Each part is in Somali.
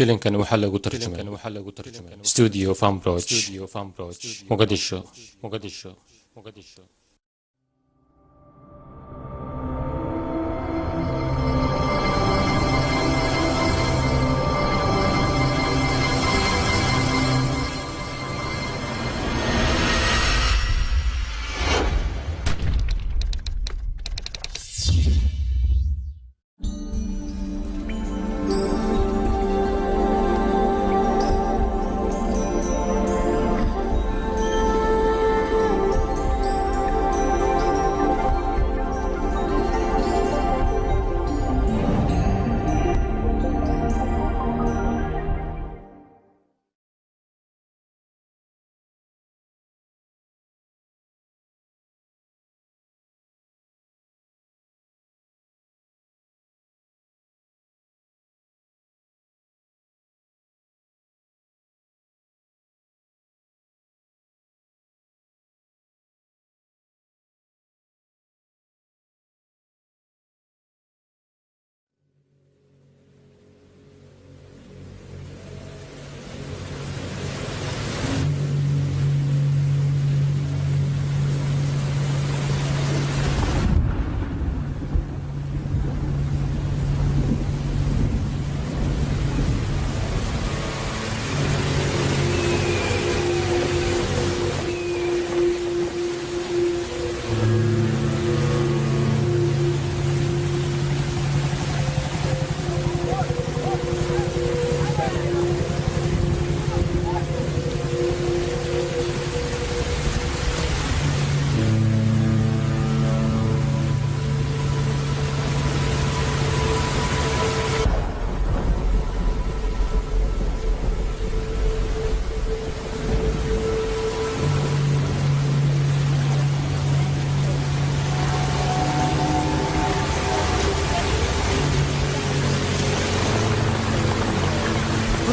فيلم waxaa lagu tarjumay Studio Farmbroch Mogadisho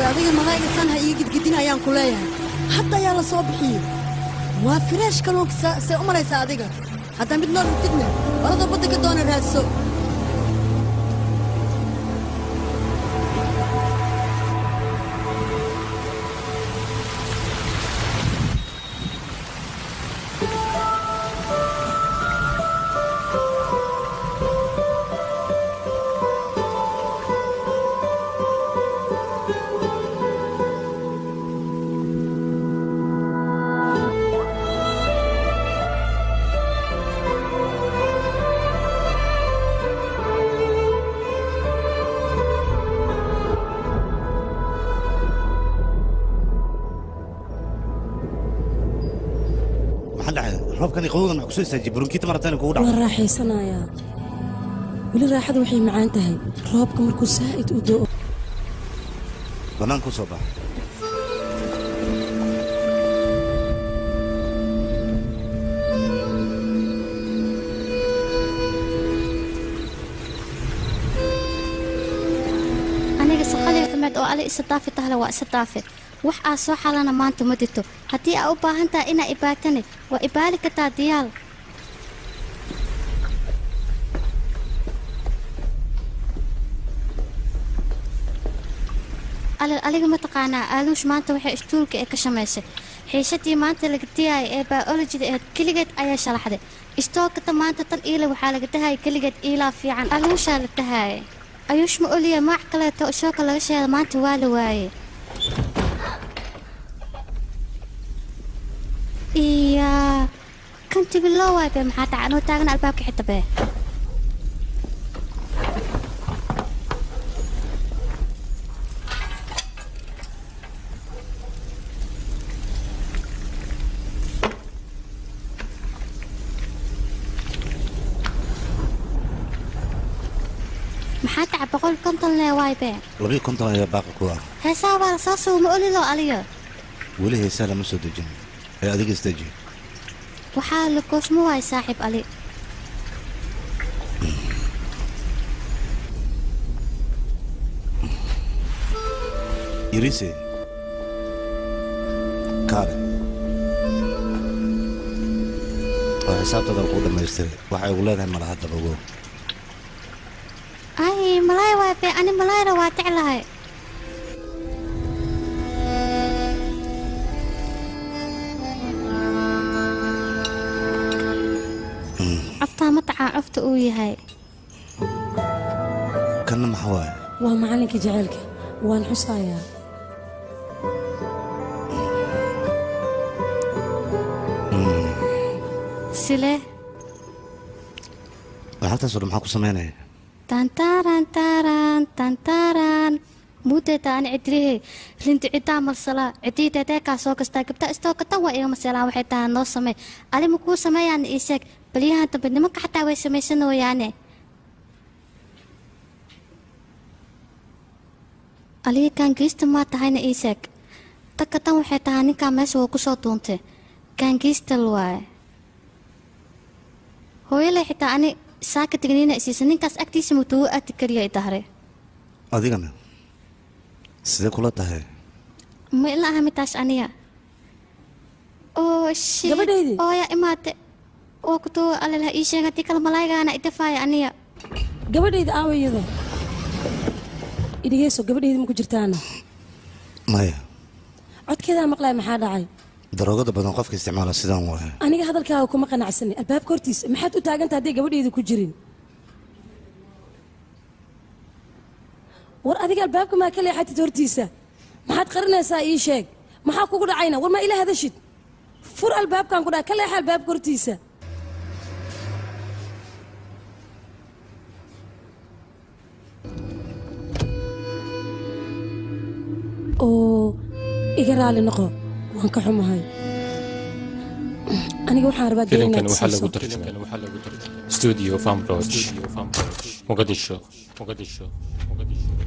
adiga magayga san ha ii gidgidin ayaan ku leeyahay hadda ayaa la soo bixiyey waa fresh kalluunka see u malaysaa adiga hadda mid nool intidne barada badda ka doona raadso roobkani qowdan wax ku soo istaajiyay burunkiita maratan kugu dhaco waan raaxaysanayaa weli raaxadu waxay macaan tahay roobka markuu saa'id u doo banaan ku soo bax aniga saqalay xumed oo ali isdaafi tahla waa isdaafi wax aad soo xalana maanta ma dito haddii aad u baahan tahay inaa ibaatane waa ibaali kartaa diyaal aliga ma taqaanaa aaluush maanta waxay istuulka ee ka shamaysay xiisadii maanta laga diyaayay ee biolojida ahayd keligeed ayaa shalaxday istookata maanta tan iila waxaa laga dahayay keligeed iilaa fiican aluushaa la dahaayay ayuush ma oliya maac kaleeto ishooka laga sheeda maanta waa la waayey iya kanti biloo waay be maxaa dhaca anoo taagan albaabka xita bee maxaa dhaca 150 lee waay be 250 ayaa baaqi ku ah heesaa waa la soo sugo ma olilo aliyo weli heesaa lama soo dejin ee adiga istaji waxaa la goosmo waay saaxiib ali irise kaale oo xisaabtada ku dhamaystiray waxay ugu leedahay malaha dabago ay malaay waay be ani malaayna waa jeclahay حتى مطعم عفت أوي هاي كنا محواي ومعلنك جعلك وان حصايا سلة لعلتها سوري محاكو سميني تانتاران تاران تانتاران مودة تان عدريه لنت عدام الصلاة عديدة تاكا سوكستا كبتا استوكتا وإيغا مسيلا وحيتا نو سمي ألي مكو سميان إيساك بليها انت بدنمك حتى وي سميسنو يعني ألي كان جيست ما تهينا إيساك تكتا وحيتا نكا ميسو وكسو دونتي كان جيست الواي هو يلي حتى أني ساكا تغنينا إسيسا نينكاس أكتيس متوو أتكريا إدهري أديغنا سيدي كولا تهي ما إلا همتاش أنيا أوه شي gabadhaydii أوه يا إماتي وقتو على لها إيشي غتي كالملايقة أنا إتفايا أنيا gabadhayda aawayada idhigeyso gabadhayda maku jirtaana maya codkeedaa maqlaya maxaa dhacay daroogada badan qofka isticmaala sidaan waaye aniga hadalkaaga kuma qanacsani albaabka hortiisa maxaad u taaganta hadday gabadhayda ku jirin war adiga albaabka maa ka leexatid hortiisa maxaad qarinaysaa ii sheeg maxaa kugu dhacayna war maa ila hadashid fur albaabkan ku dhaha ka leexa albaabka hortiisa oo iga raali noqo waan ka xumahay aniga waxaan rabaa فيلم كان وحلق وترجمة استوديو فام روج مقدشو مقدشو مقدشو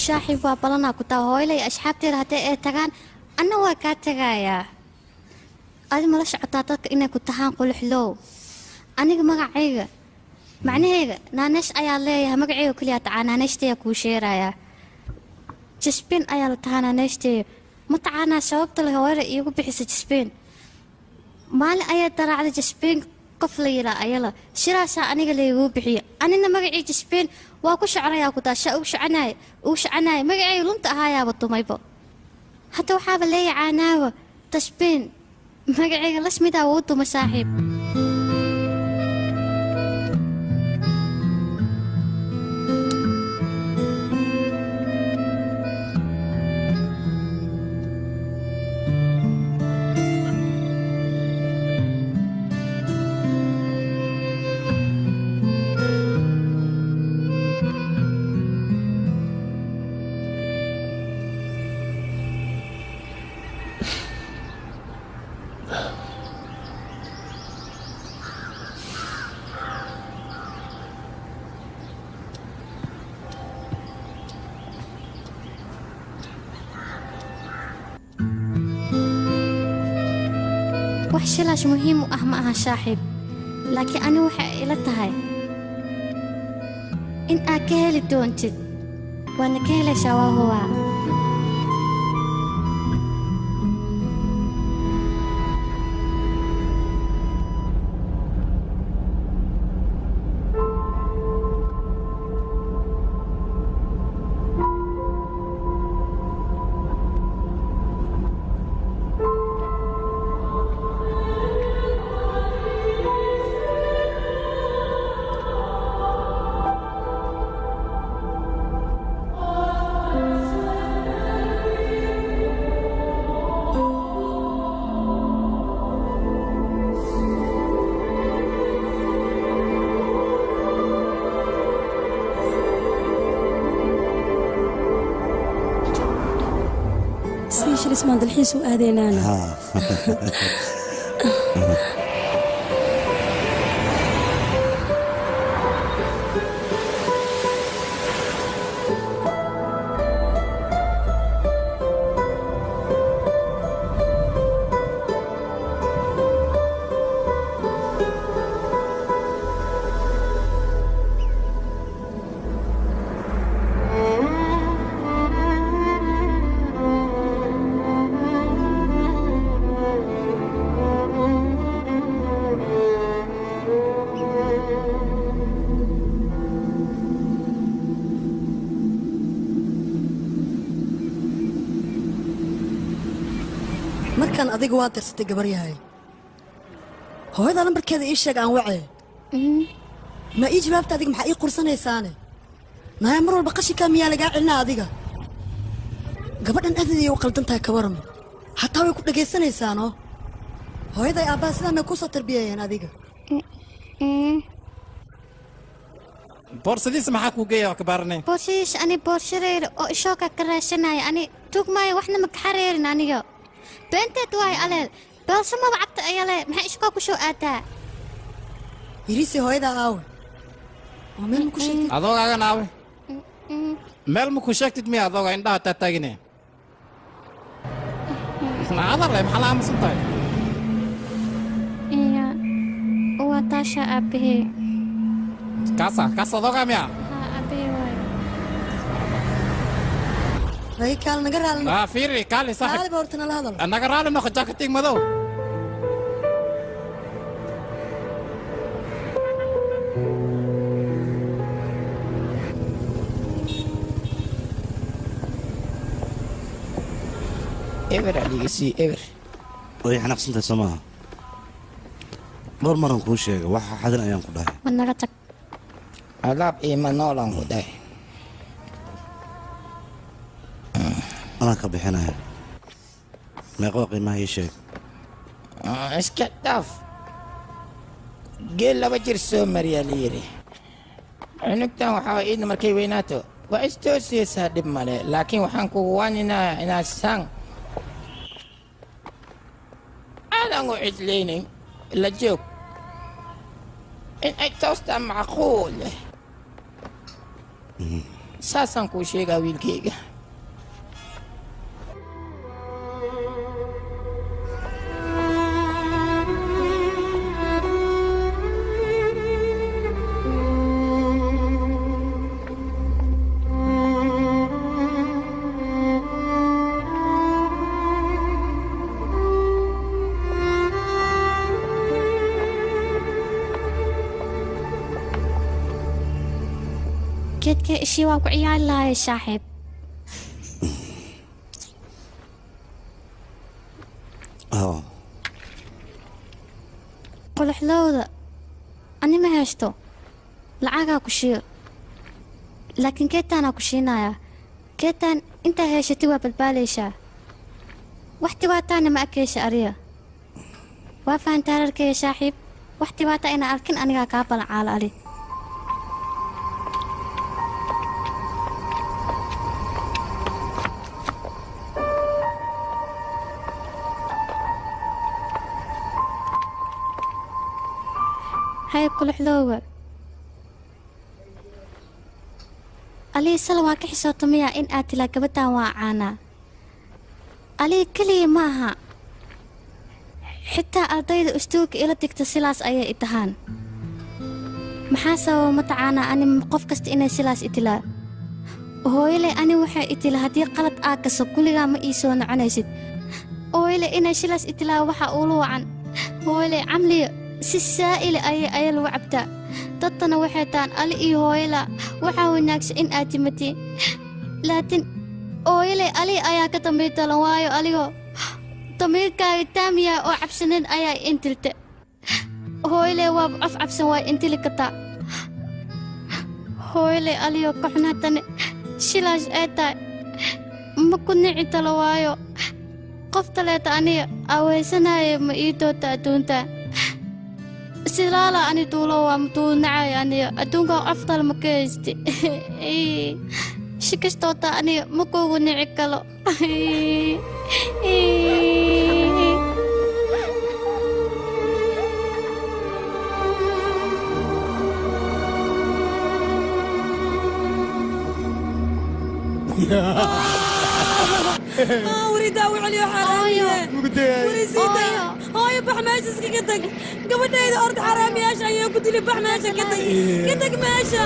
shaaxib waa balanaa ku taa hooylay asxaabteeda haddii ay tagaan anna waa kaa tagayaa adi mala socotaa dadka inay ku tahaan quluxlow aniga magacayga macnahayga naaneesh ayaa leeyahay magacayga keliya tacaa naaneeshtaya kuu sheerayaa jasbiin ayaa la tahaa naaneeshtaya ma tacaanaa sababta leh hooyada iigu bixisa jasbiin maalin ayaa daraacda jasbiin qof la yilaa ayala shiraasaa aniga layguu bixiyo anina magacii jasbiin waa ku shacrayaa ku daasha ugu shacanaaya magacayga lunta ahaayaaba dumaybo hadda waxaaba leeya caanaawa tasbiin magacayga lasmidaa wuu duma saaxiib وحشلاش مهم وأهمها شاحب لكن أنا وحق إلى تهاي إن أكهل دونتد وأنا كهل شواهوا maan dalxiis u aadaynaana markaan adiga waa dirsatay gabaryahay hooyada lambarkeeda ii sheeg aan wacee ma ii jawaabta adiga maxaa ii qursanaysaane naya mar walba qashinkaa miyaa lagaa celinaa adiga gabadhan adeedaya u qaldan tahay kabaram hataa way ku dhegaysanaysaanoo hooyaday aabbaha sidaamay kuu soo tarbiyeeyeen adiga boorsadiisa maxaa kuu geeya wax ka baaranayn boorshadiis ani boorshadayda oo ishooka ka raashanaya ani tugmaayo waxna ma ka xareerin aniga beenteed waay aleel beelso maba cabta ayale maxay ishkoo ku soo aadaa yiriisi hooyadaa aawe oo meel ma ku sheegtid adoogaagan aawe meel ma ku sheegtid miya adooga indhaha taataagine adale maxaa la aamusan tahay iya waa taasha aabahee kaas adoogaa miya aabahee waay ragi kaal naga raalino fiiri kaali kaali saaxib ba horta nala hadal naga raali noqo jakatig madow eber adigasi eber way xanaaqsantahay soo maaha dhowr maran kuu sheega waxa xadin ayaan ku dhahay ma naga tag alaab iima noolan ku dhahay anaa ka bixinaya meeqoo qiimaha ii sheeg iska dhaaf geel 2 jir soo mariyaa la yidhi cunugtan waxaa iidna markay weynaato waa istoosiyeysaa dhib male laakiin waxaan kugu waaninayaa inaad saan aadan u cidlaynin la joog in ay toostaa macquul saasaan kuu sheegaa wiilkayga geedka ishii waa ku ciyaari lahay saaxiib qoloxlowda ani ma haysto lacagaa ku shiir laakiin geedtaanaa ku shiinayaa geedtaan intaa hayshatay waa balbaalaysaa wax dhibaataana ma arkaysa ariya waa fahantaa rarkeeya saaxiib wax dhibaata inaa arkin anigaa kaa balancaala ali هاي كل حلوة علي سلوى كحسو طمية إن آتلا قبتا واعانا علي كلي ماها حتى أرضيد أستوك إلا تكتسلاس أي إتهان محاسا ومتعانا أني مقف كست إني سلاس إتلا وهو يلي أني وحي إتلا هدي قلت آكسو كلها ما إيسون عنيسد وهو يلي إني سلاس إتلا وحا أولو عن وهو يلي عملي si saa'il ay lagu cabtaa dadtana waxay taan ali iyo hooyala waxaa wanaagsan in aad timatiin laakiin hooyale ali ayaa ka dambeey talan waayo aligoo damiirkaaga taamiya oo cabsaneed ayaa intilta hooyale waa af cabsan waa intili kartaa hooyale aliyo ka xunaatane silaas ay tahay ma ku nici talo waayo qof taleeta aniga aweysanaya ma ii doonta adduunta سلالا أني طولو ومطول نعاي أني أدونك أفضل مكيستي شكستوتا أني مكوغو نعكالو وريدا وعلي حرامي وريدا هاي بحماش اسكتك قبل ده ارض حرامي ايش ايه قلت لي بحماش كتك ماشي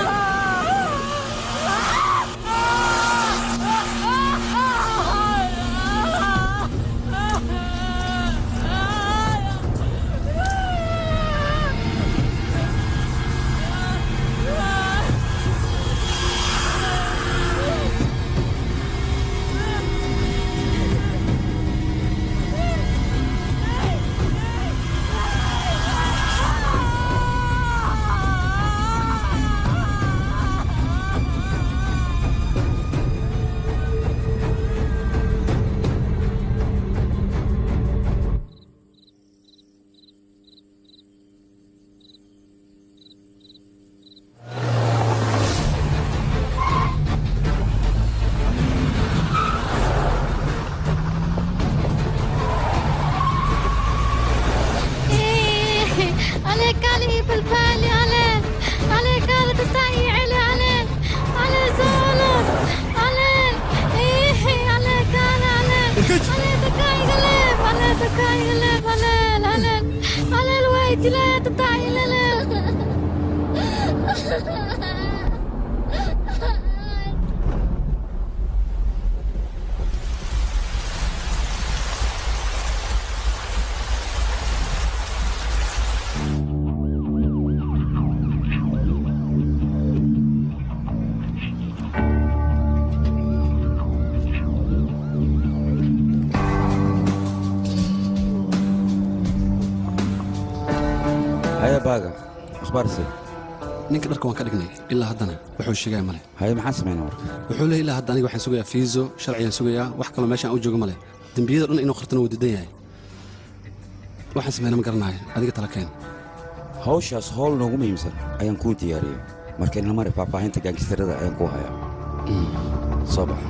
أخبار سي ninka dharka waan ka dhignay ilaa haddana wuxuu sheegay male haye maxaan sameynaa marka wuxuu leeyahay ilaa hadda aniga waxaan sugayaa fiiso sharciyan sugayaa wax kaloo meeshaan u joogo male dambiyada dhan inuu qartana wuu diidan yahay waxaan sameynaa ma garanayo adiga tala keen hawshaas howl noogu muhiimsan ayaan kuu diyaariyey marka inla mari faahfaahinta gaangistarada ayaan kuu hayaa soo baxa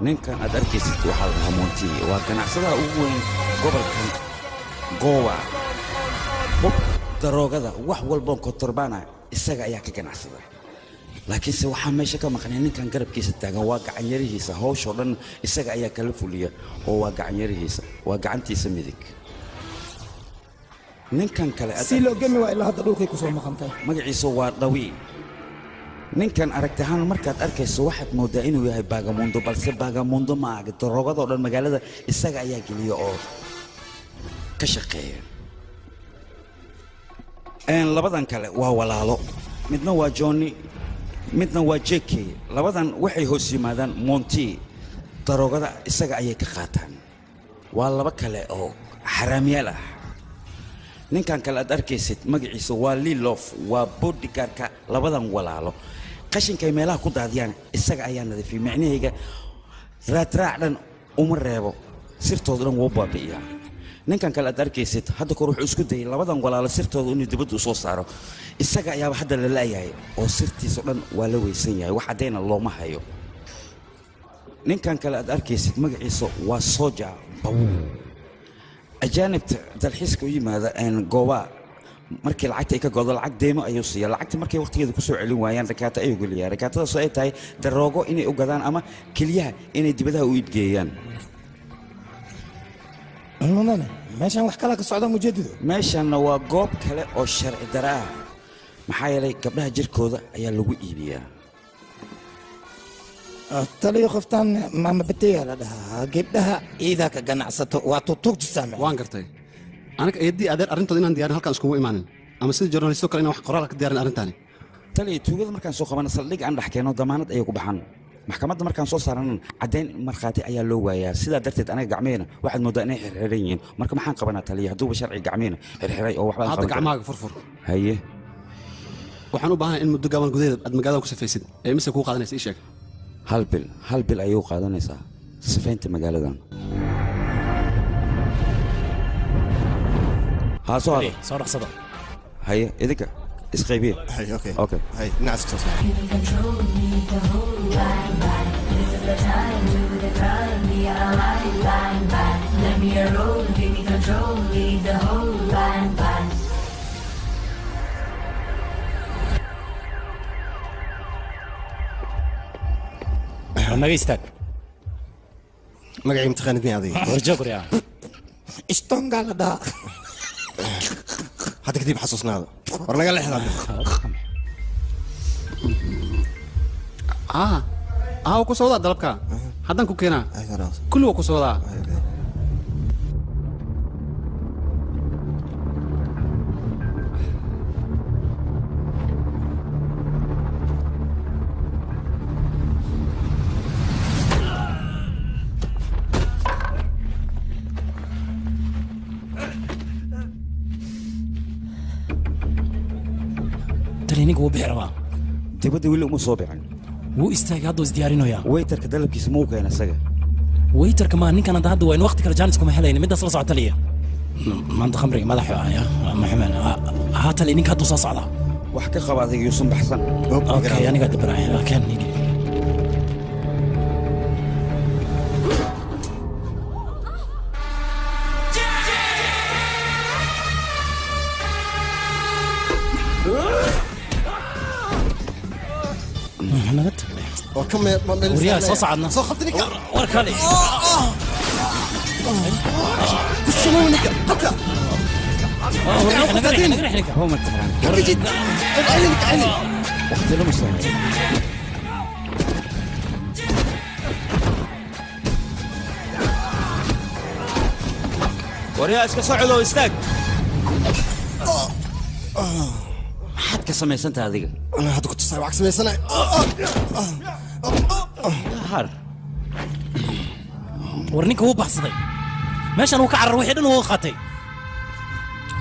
ninkan aad arkaysid waxaa la dhahaa monti waa ganacsadaha ugu weyn gobolkan goowa daroogada wax walboon kotorbaana isaga ayaa ka ganacsada laakiinse waxaa meesha ka maqnay ninkan garabkiisa taagan waa gacanyarihiisa hawshoo dhan isaga ayaa kala fuliya oo waa gacanyarihiisa waa gacantiisa midig ninkan kale si loo gami waa ilaa hadda dhulkay ku soo maqantay magaciisa waa dhawi ninkan aragtahaan markaad arkayso waxaad moodaa inuu yahay baagamundo balse baagamundo ma aha daroogadoo dhan magaalada isaga ayaa geliya oo ka shaqeeya labadan kale waa walaalo midna waa johnny midna waa jk labadan waxay hoos yimaadaan monti daroogada isaga ayay ka qaataan waa laba kale oo xaraamyaal ah ninkan kale aad arkaysid magaciisa waa lilof waa bodyguardka labadan walaalo qashinkay meelaha ku daadiyaan isaga ayaa nadiifiyay micnahayga raadraac dhan uma reebo sirtooda dhan wuu baabi'iyaa ninkan kale aad arkaysid hadda kor wuxuu isku dayay labadan walaalo sirtooda inuu dibadda u soo saaro isaga ayaaba hadda la laayahay oo sirtiisa dhan waa la weysan yahay wax caddayna looma hayo ninkan kale aad arkaysid magaciisa waa soja baw ajaanibta dalxiiska u yimaada gooba markii lacagta ay ka godo lacag deymo ayuu siiya lacagta markay waqtigeeda ku soo celin waayaan rakaata ayuu geliyaa rakaatadaasoo ay tahay daroogo inay u gadaan ama keliyaha inay dibadaha u iibgeeyaan mudane meeshaan wax kala ka socda mujeedido meeshaanna waa goob kale oo sharci dara ah maxaa yeelay gabdhaha jirkooda ayaa lagu iibiyaa taliyo qoftaan maama bateeya la dhahaa gabdhaha ciidaa ka ganacsato waa tuugtu saame waan gartay aniga eedii adeer arrintooda inaan diyaarin halkaan iskugu imaanin ama sida journalisto kale inaan wax qoraal ka diyaarin arrintaani taliyo tuugada markaan soo qabana saldhig aan dhex keeno damaanad ayay ku baxaan maxkamadda markaan soo saaranan caddayn markhaati ayaa loo waayaa sidaa darteed anaga gacmehena waxaad mooddaa inay xirxiran yihiin marka maxaan qabanaa taliya hadduuba sharci gacmehena xirxiray oo waxbaan hadda gacmahaaga furfur haye waxaan u baahanahay in muddo gaaban gudaheeda aad magaalada ku safaysid ee mise kuu qaadanaysa ii sheeg hal bil ayuu qaadanaysaa sifaynta magaaladan haa soo hado soo dhaqsado haye idinka اسقيبيه هاي اوكي اوكي هاي نعس تصل naga istaag magacii imtixaanadni adiga warjogri ah ishtongaa la dhahaa hadda kadib xasuusnaada war naga leexdaa waa ku soodaa dalabka haddaan ku keenaa kulli waa ku soodaa taliiniga wuu bixi rabaa dibadda weli uma soo bixin wuu istaagay hadduu isdiyaarinoyaa weytarka dalabkiisa ma u keena isaga weytarka maa ninkan hadda waa in waqti kale jaanis kuma helayna middaas la socota taliya maanta khamriga madaxa aya maxamed haa tali ninka hadduu soo socdaa wax ka qaba adiga yuusan baxsan okay aniga dibanaaya keen nigi نبت وكم وريا صعدنا خبطني وركالي شنو نك قطع هو متهران عينك عيني وقت له مصلحة وريا اسك صعدوا استاق حد كسميسنت هذيك انا هذا كنت صار عكس ميسنا هار ورنيك هو بحصدي ماشي انا وكعر روحي دن هو خاتي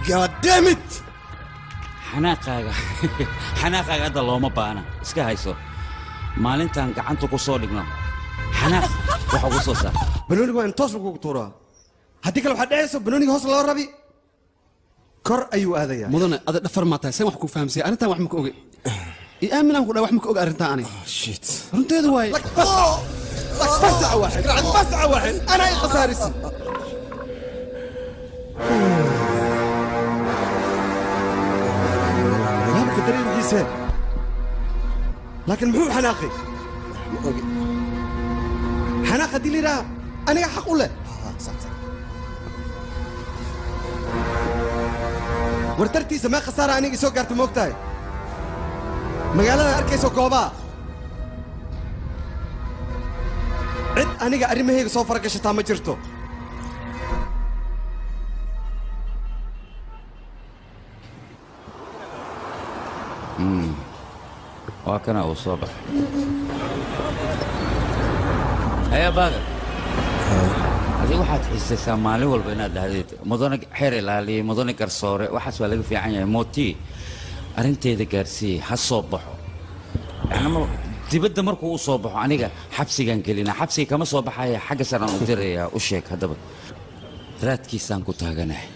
يا دامت حناقاga xanaaqaaga hadda looma baana iska hayso maalintan gacanta ku soo dhigno xanaaq waxa ugu soo saar banooniga waa in toos lagu tuuraa haddii kale waxaa dhacayso banooniga hoos loo rabi kor ayuu aadayaa mudane ada dhafar maa tahay seen wax ku fahamsiya arrintan wax ma ka oge i aamin aan ku dhahay wax ma ka oga arrintan ani shit runteedu waaye بس واحد بس واحد انا اي خسارسي ما بقدرين حسين لكن مو حناقي حناقه دي لي انا حق له صح صح ورترتيسه ما خساره اني سو قارت موقتاي مقالada arkayso gooba cid aniga arrimahayga soo faragashataa ma jirto waa kana uu soo baxay haya baaga adiga waxaad xiisaysaa maalin walba inaad dhahdeed mudane xeer ilaaliye mudane garsoore waxaas waa laga fiican yahay mooti arrinteeda gaarsiiyey ha soo baxo yani dibadda markuu u soo baxo aniga xabsigaan gelinaa xabsiga kama soo baxaya xagga saraan u dirayaa u sheeg haddaba raadkiisaan ku taaganahay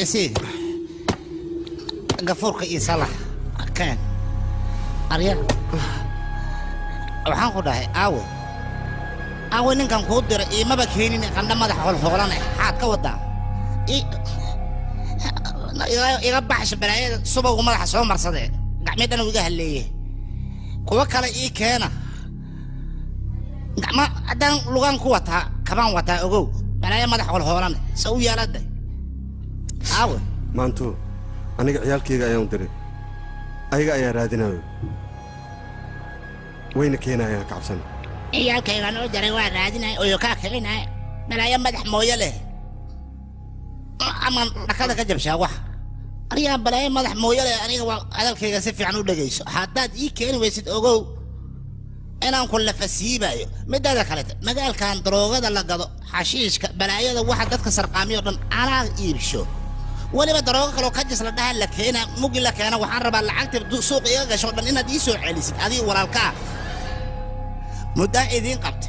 isi gafuurka iyo salax keen arya waxaan ku dhahay aawe ninkan kuu diray iimaba keenin qandha madax holhoolane xaad ka wadaa iga baxsha balaayada subowga madaxa soo marsadee gacmeedana iga halleeye kuwa kale ii keena gacma haddaan lugaan ku wataa kabaan wataa ogow balaaya madax holhoolane se u yeelada aawe maantu aniga ciyaalkayga ayaan u diray ayaga ayaa raadinayo wayna keenayaan ka cabsan ciyaalkayga noo diray waa raadinaya oo kaa keenaya balaaya madax mooye leh ama dhakada ka jabshaa wax ariyaa balaaya madax mooye leh aniga waa hadalkayga si fiican u dhegayso haddaad ii keeni weysid ogow inaan ku lafasiibayo midaada kalete magaalkan daroogada la gado xashiishka balaayada waxa dadka sarqaamiyo dhan anaa iibsho weliba daroogo kaloo ka jis la dhaha la keena mugi la keena waxaan rabaa lacagta suuq iga gasho dhan inaad ii soo celisid adiga walaalkaa muddaa idiin qabta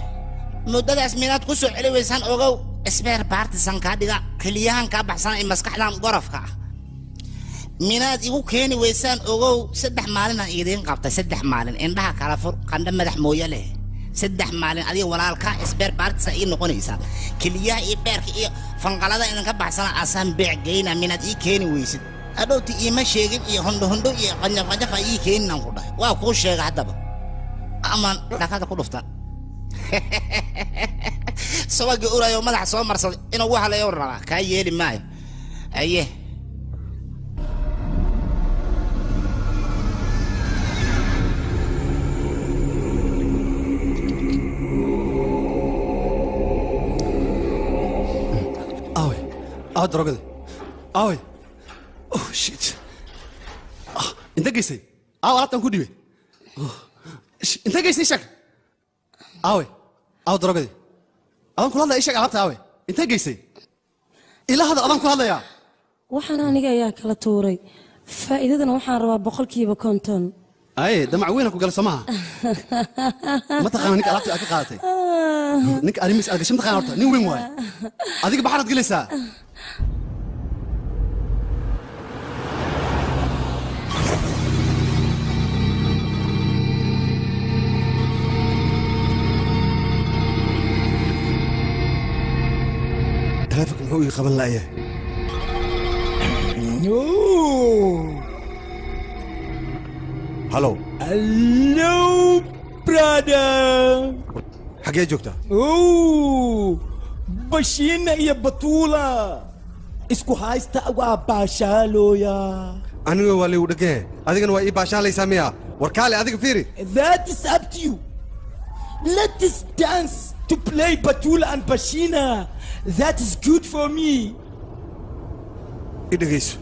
muddadaas minaad ku soo celi weysaan ogow اسبير بارتيسان كاديغا كليان كابحسان مسكحدان غرفكا minaad igu keeni weysaan ogow 3 maalin aan idin qabtay 3 maalin indhaha kala fur qandha madax mooye leh 3 maalin adiga walaalka isbeer baartisa ii noqonaysa kaliyaha iyo beerka iyo fanqalada inaan ka baxsana asaan beec geyna minaad ii keeni weysid adowti iima sheegin iyo hondo iyo qanjaf ii keenan ku dhahay waa ku sheega hadaba aman dhakada ku dhufta sawaga urayo madax soo marsad inuu wax la yow rabaa ka yeeli maayo aye درجة أوي أوه شيت أنت جيسي لا تنكو ديبي أنت جيسي شك أوي درجة دي أظن كل هذا إيش عرفت أوي أنت جيسي إلى هذا أظن كل هذا يا وحنا نيجا يا كلا توري فإذا وحنا ربع بقول كيف كنتن أي دمع وينك وقال سماها ما تخاف نك عرفت أكيد قالتي نك أريمس أرجع شمت خانورته ني وين واي هذيك بحرة جلسة تلافك محوي قبل لا إيه هلو برادا حاجة جوكتا بشينا يا بطولة اسكو هايستا باشالو يا أنا والي ودقه هذيك أنا واي باشالي ساميها وركالي هذيك فيري That is up to you. Let us dance to play Batula and Bashina. That is good for me. إدريس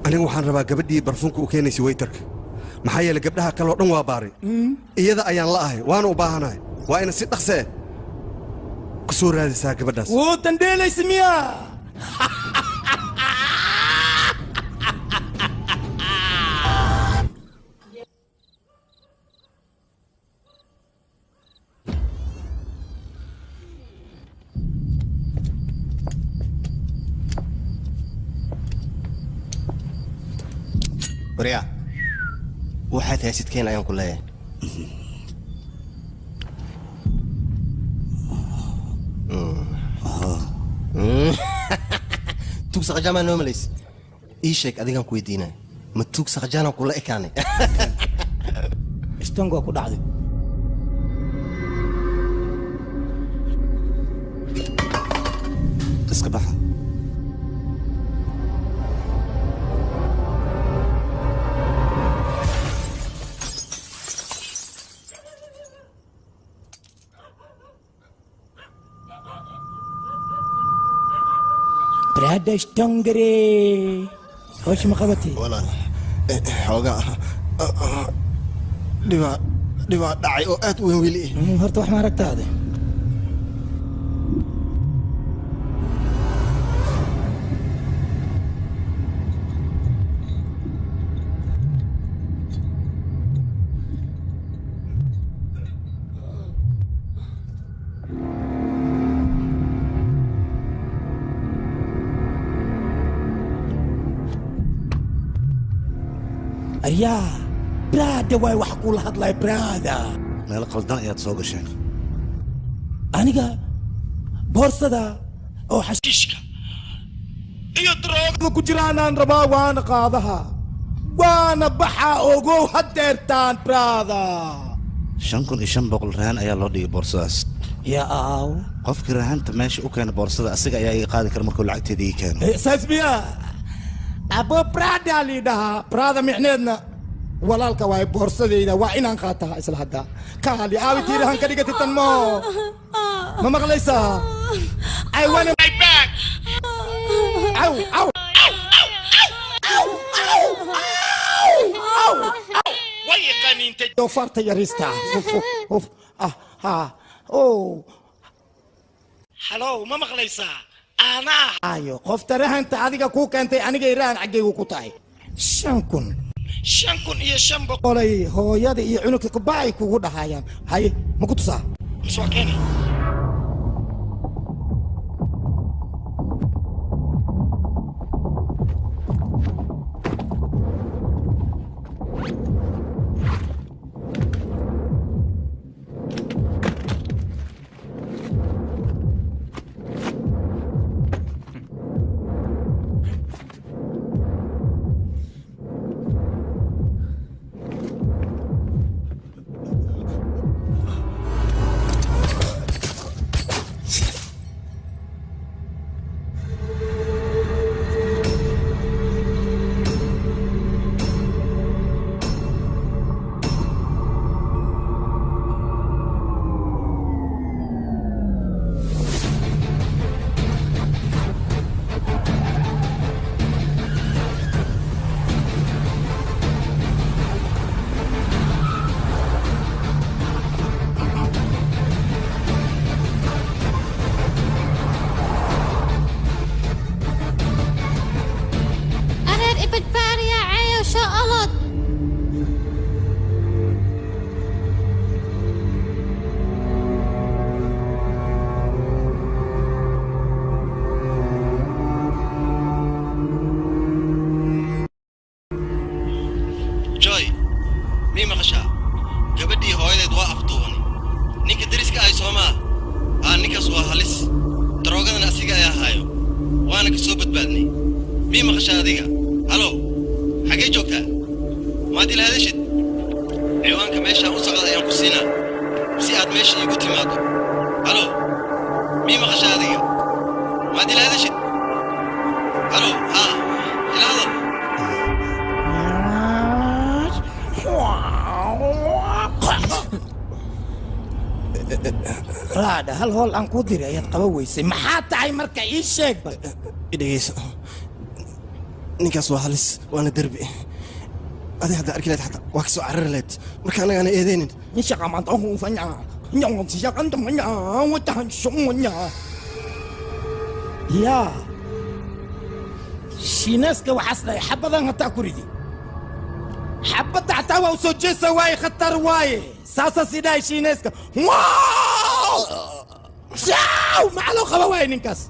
أنا وحن ربا قبدي برفونك وكيني سويترك محايا لقبلها كلو دون باري إيذا أيان لاهي وأنا وباهناي وأنا ست خسي كسور هذه ساكي بداس وتنديل اسميها بريا waxaad haysidkeen ayaan ku leeyahay tuug saqajama noo malays ii sheeg adigaan ku weydiinay ma tuug saqajana kula ekaanay istongo ku dhacday iska baxa برادة اشتنقري وش مقبتي والله حوغا دبا داعي او اد وين ويلي هرت wax ma aragtaade يا برادا واي وحكوا لها الله برادا meel qaldan ayaad soo gasheen aniga boorsada oo xashiishka iyo droogada ku jiraanaan rabaa waana qaadaha waana baxa ogow hadeertaan braada 5,500 raan ayaa loo dhigay boorsadaas yaa aaw qofkii raahanta meesha u keena boorsada asiga ayaa iga qaadi kara markuu lacagteeda ii keeno saasbiya abo braada liidhaha braada micneedna walaalka waay boorsadeyda waa inaan qaataa isla hadda kaali aawi tiirahan ka dhigati tan mo ma maqlaysaa I want my back aw aw way qaniinta doofarta yarista halo ma maqlaysaa ana ayo qofta rahanta adiga ku keentay aniga iraan xaggaygu ku tahay 5,000 iyo 500 hooyada iyo cunugta kubaay kugu dhahayaan hay ma ku tusaa soo keenay مي مقشا هذيك هلو حقي جوكتا ما دي لهذا شد عيوانك ماشي وصعد أيام كسينا سياد ماشي يقول ماضو هلو مي مقشا هذيك ما دي لهذا شد هلو ها إلى هذا raada hal hool aan ku diray ayaad qaba weysay maxaa tahay marka ii sheeg bal idhageyso ninkaas waa halis waana derbi adi hadda arki lahayd xataa waa kasoo carari lahayd marka anaga ana eedeynin yaa shiinaaska waxaas dhahay xabadan hataa ku ridi xabadda xataa waa u soo jeesa waaye khatar waaye saasa sidhahay shiinaaska shaw maxaa loo qaba waaye ninkaas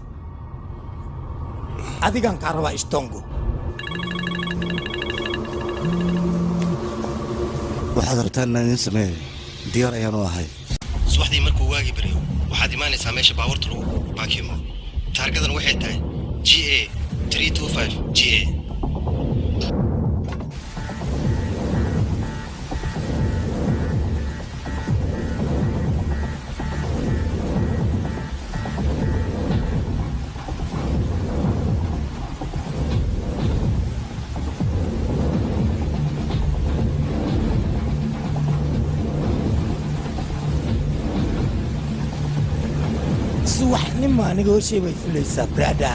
adigaan kaa rabaa ishtongo waxaad rabtaan inaan idin sameeyo diyaar ayaanu ahay subaxdii markuu waagi baryo waxaad imaanaysaa meesha baabuurta lagu baakimo taargadan waxay tahay GA 325 GA subaxnimo aniga hooshey bay fulaysaa brada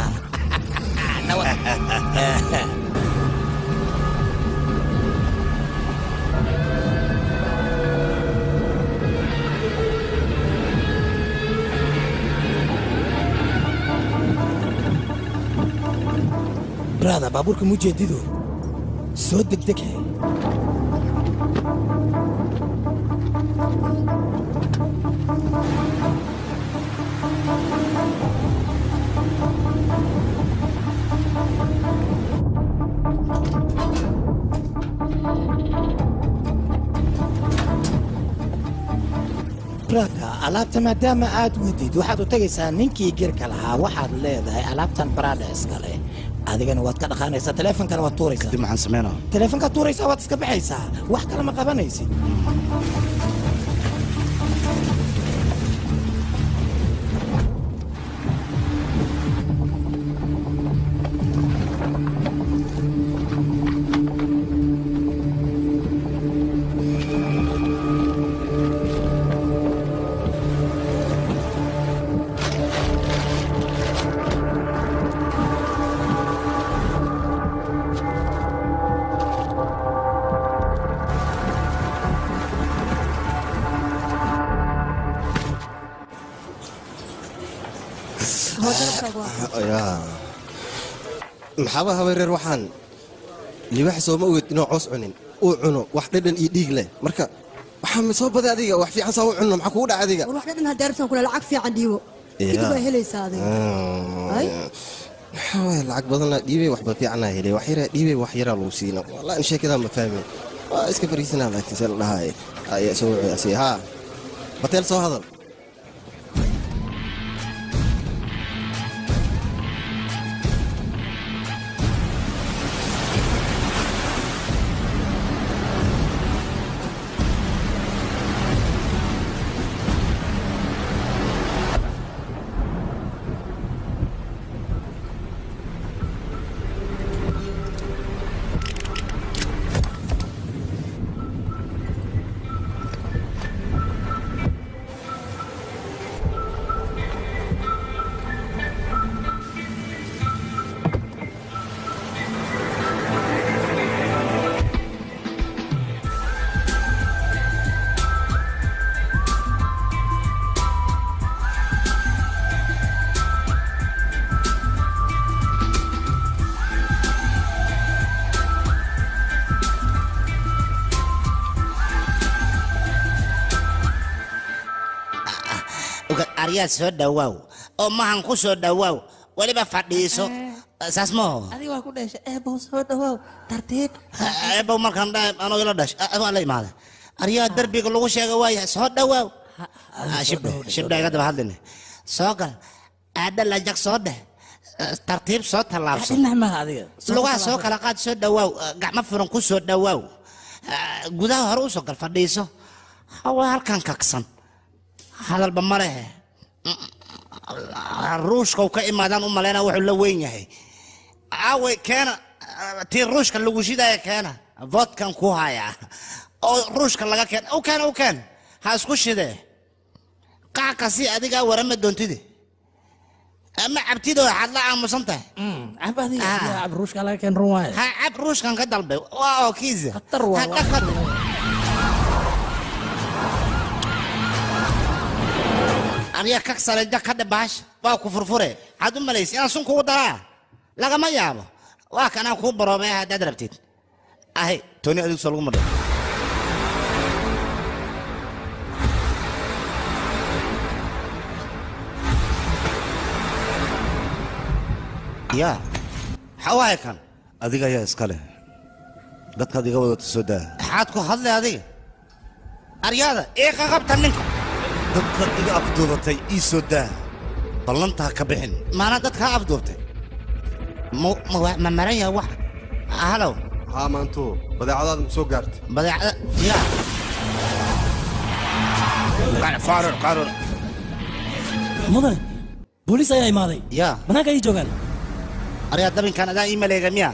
brada baabuurka mujeedido soo degdeghe alaabta maadaama aad wadid waxaad u tagaysaa ninkii girka lahaa waxaad leedahay alaabtan barada iskale adigana waad ka dhaqaanaysaa taleefonkana waad tuuraysaa kadib maxaan sameynaa taleefonkaad tuuraysaa waad iska baxaysaa wax kale ma qabanaysid maxaaba habeereer waxaan libax soo ma ogid inuu coos cunin uu cuno wax dhadhan iyo dhiig leh marka waxaa soo baday adiga wax fiican saa u cunno maxaa kugu dhaca adiga war wax dhadhan hadda rabtaan kule lacag fiican dhiibo kadib baa helaysaa adiga ay maxaa waay lacag badanna dhiibay waxba fiicanaa helay wax yaraa dhiibay wax yaraa lagu siina wallahi in sheekadaa ma fahmin waa iska fariisanaa laakiin see la dhahaay ayaa soo wiciasi haa bateel soo hadal aryaa soo dhawaaw oo mahan ku soo dhawaaw waliba fadhiiso saas ma adiga waa ku dhashay eebow soo dhawaaw tartiib eebow markaan dhahay anoo ila dhash waa la imaada aryaa darbiga lagu sheegay waaya soo dhawaaw shibdha iga daba hadline soo gal aadha lajag soo dheh tartiib soo tallaabso dhinac maaha adiga lugaha soo kala qaad soo dhawaaw gacmo furan ku soo dhawaaw gudaha hore u soo gal fadhiiso hawa halkan kaksan hadalba ma lehe ruushka uu ka imaadaan u maleynaa wuxuu la weyn yahay aawe keena tii ruushka lagu shidaya keena vodkan ku haya oo ruushka laga keena u keen ha isku shidee qaca si adiga warama doontide ama cabtido waxaad la aamusan tahay cab adiga cab ruushka laga keen run waaye ha cab ruushkan ka dalbay waa oo kiisa khatar waa aniga kak saleeja ka dhabash waa ku furfure had u malays inaan sun kugu daraa lagama yaabo waa kana ku baroobay haddaad rabtid ahay toni adigu soo lagu madhay يا حواي كان أديك يا إسكاله دتك أديك وده تسودا حاتكو هذا أديك أرياضة إيه قابت منكم دتك أديك أفضلتي إيسودا بلنتها كبحن ما أنا دتك أفضلتي ما مريا واحد هلو ها ما أنتو بدي عدد مسوقرت بدي يا قارور مدن بوليس أي ماضي يا بناك أي جوجل أريد دبن كان دائما إيميل يا جميع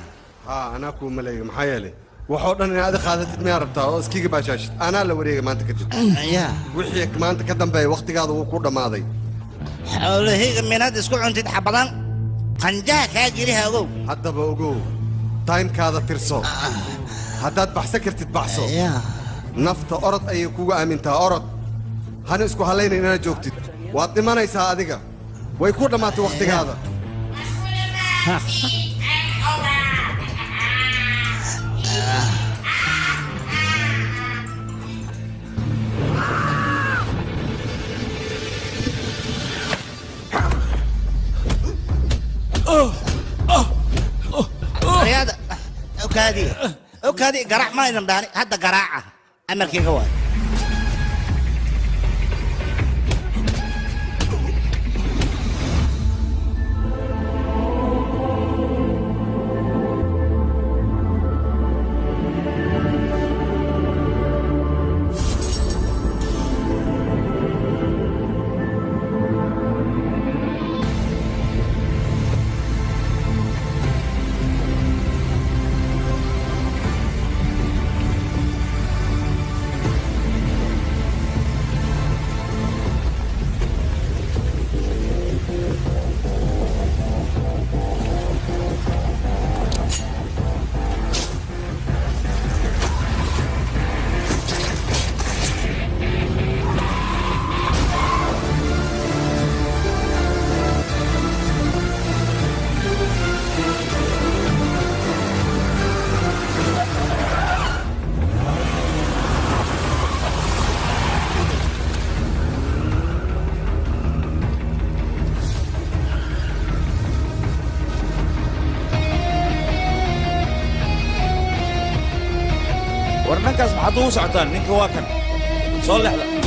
أنا أكو ملاك محيالي وحوضنا إن هذا خاذت ما ربطها اسكيك باشاش أنا اللي وريك ما أنت كتب يا وحيك ما أنت كتب بي وقت قاعد وكل ماضي حوله هيك من هذا اسكو أنت تحبطان قنجاك هاجريها أقول حتى بقول تايم كذا ترسو هداد بحسكر تتبحسو يا نفط أرض أي كوجا أمينتها أرض هنسكو هلين إن أنا جوكتت وأدي ما نيسا أديك ويكون ما توقت هذا رياضة وكادي قرع ما ينام داري هذا قراعة أمريكي قوي ورنكاس محطوه سعتان نينك واكن صلح له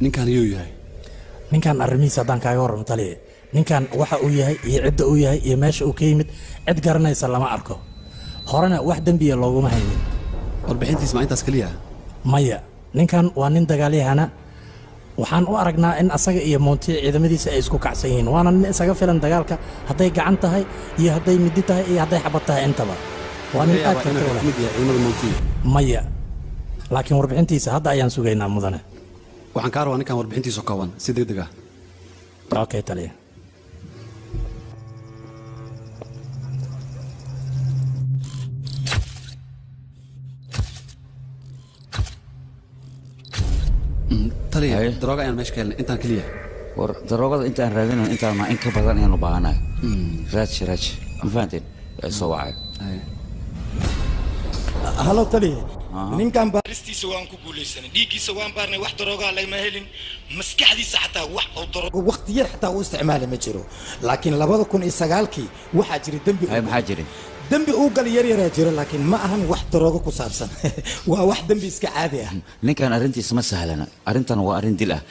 ninkan iyuu yahay ninkan arrimihiisa haddaan kaaga warramo taliye ninkan waxa uu yahay iyo cidda uu yahay iyo meesha uu ka yimid cid garanaysa lama arko horena wax dembiya looguma haynin warbixintiis ma intaas keliya maya ninkan waa nin dagaalyahana waxaan u aragnaa in asaga iyo moontiya ciidamadiisa ay isku kacsan yihiin waana nin isaga filan dagaalka hadday gacan tahay iyo hadday midi tahay iyo hadday xabad tahay intaba waa nin aad maya laakiin warbixintiisa hadda ayaan sugaynaa mudane waxaan kaa rabaa ninkan warbixintiisa kooban si degdeg ah okay taliya taliya darooga ayaan meesha ka helnay intaan keliya war daroogada intaan raadinayo intaan in ka badan ayaan u baahanahay raaj ma fahanteen soo wacay halo taliya ninkan baaristiisa waan ku guulaysanay dhiiggiisa waan baarnay wax daroogaa lagama helin maskaxdiisa xataa wax oo daroogo waqti yar xataa uu isticmaali ma jiro laakiin 2009kii waxaa jira dembi maxaa jiray dembi uu gal yar yaraa jiro laakiin ma ahan wax daroogo ku saabsan waa wax dembi iska caadi ah ninkan arrintiisa ma sahlana arrintan waa arrin dil ah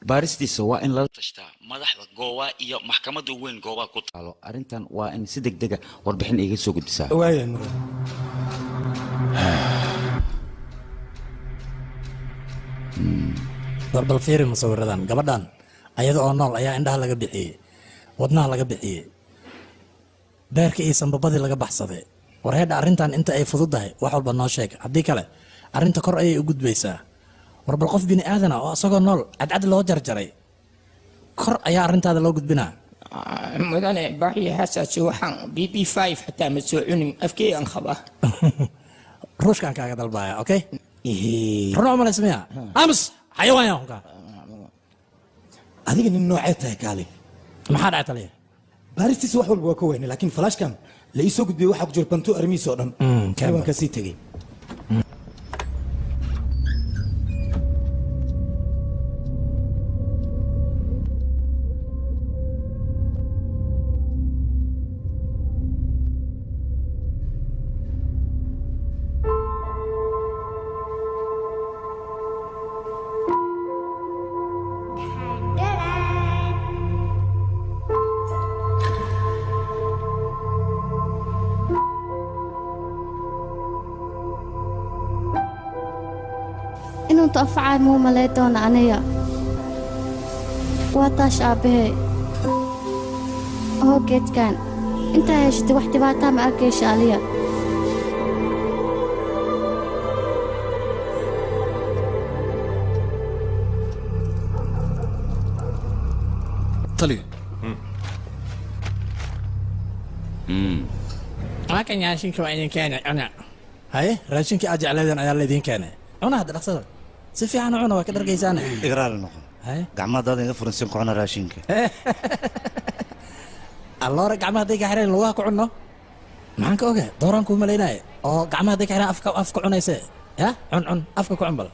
baaristiisa waa in lala tashtaa madaxda goobaa iyo maxkamadda weyn goobaa ku taalo arrintan waa in si degdega warbixin iga soo gudbisaa bal fiiri musawiradan gabadhan ayada oo nool ayaa indhaha laga bixiyey wadnaha laga bixiyey beerka iyo sanbabadii laga baxsaday war heedha arrintan inta ay fududahay wax walba noo sheeg haddii kale arrinta kor ayay u gudbaysaa war bal qof bini aadana oo isagoo nool cadcad loo jarjaray kor ayaa arrintaada loo gudbinaa mudane baahiya hasaasi waxaan bb5 xataa ma soo cunin afkeegan qabaa ruushkaan kaaga dalbaya okay runa umalaysa miya amus xayawaanka adiga nin noocee tahay kaali maxaa dhacay taliya baaristiisa wax walba waa ka weynay laakiin flashkan la ii soo gudbiyey waxaa ku jira banto armihiisa oo dhan waan ka sii tegey inuu tafacay muu malay doona aniga waa taash aabbahe oo geedkan intaa heshatay wax dhibaataa ma arkaysa aliya taliya laakiin raashinka waa idin keenay cuna haye raashinkii aad jecleedeen ayaa laydin keenay cuna hadda dhaqsada si fiican cuna waa ka dhargaysaane igraal noqo gacmadaada iga furansin ku cuna raashinka alloore gacmaha hadday ka xireen lugaha ku cunno maxaan ka ogaa dooraan kuu malaynaaye oo gacmaha hadday ka xireen afka cunayse ya cun afka ku cun bal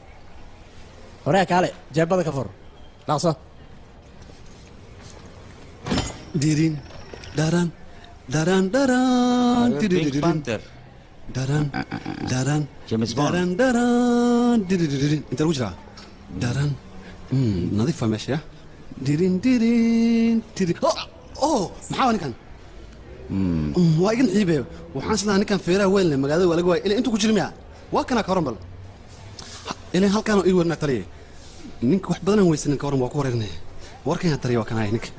horea kaale jeebada ka fur dhaqso dirin daran daran daran daran James Bond daran inta lagu jiraa daran nadiif waa meesha ya dirin maxaa ninkan waa igan xiibe waxaan islahaa ninkan feeraha weyn leh magaalada waa laga waayay ilaa intuu ku jira miya waa kanaa ka waran bal ilaa halkaanoo ii warnaa taliye ninka wax badanaan weysanin ka waran waa ku wareernaya warkan yaa taliya waa kanaya ninka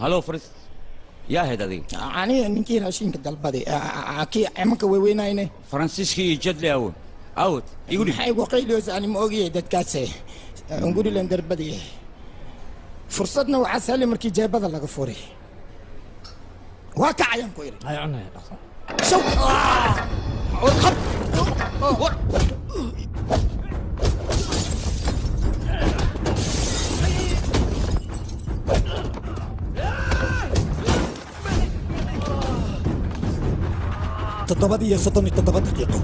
halo faris yaa ahayd adiga aniga ninkii raashinka dalbaday kii cimanka weyweynayne faransiiskii iyo jadli awood awod igu dhig maxay ugu qayliyoos ani ma ogiyay dadkaase ungurilan darbadiye fursadna waxaa sahli markii jeebada laga furay waa kacayaan ku iri hay cunay shaw تضبطي يا صدمي تضبط دقيقة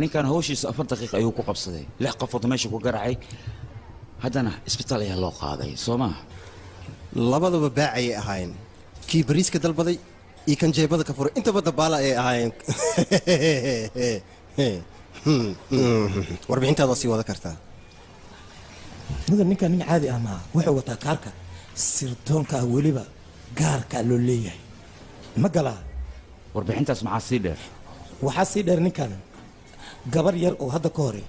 ninkan hawshiisa 4 daqiiqo ayuu ku qabsaday 6 qofood meesha ku garacay haddana isbitaal ayaa loo qaaday soo ma labadaba baacay ahaayeen kii bariiska dalbaday iyo kan jeebada ka furay intaba dabaala ay ahaayeen warbixintaada sii wada kartaa mudan ninkan nin caadi ah maaha wuxuu wataa kaarka sirdoonka weliba gaarka loo leeyahay ma galaa warbixintaas maxaa sii dheer waxaa sii dheer ninkan gabar yar oo hadda ka hore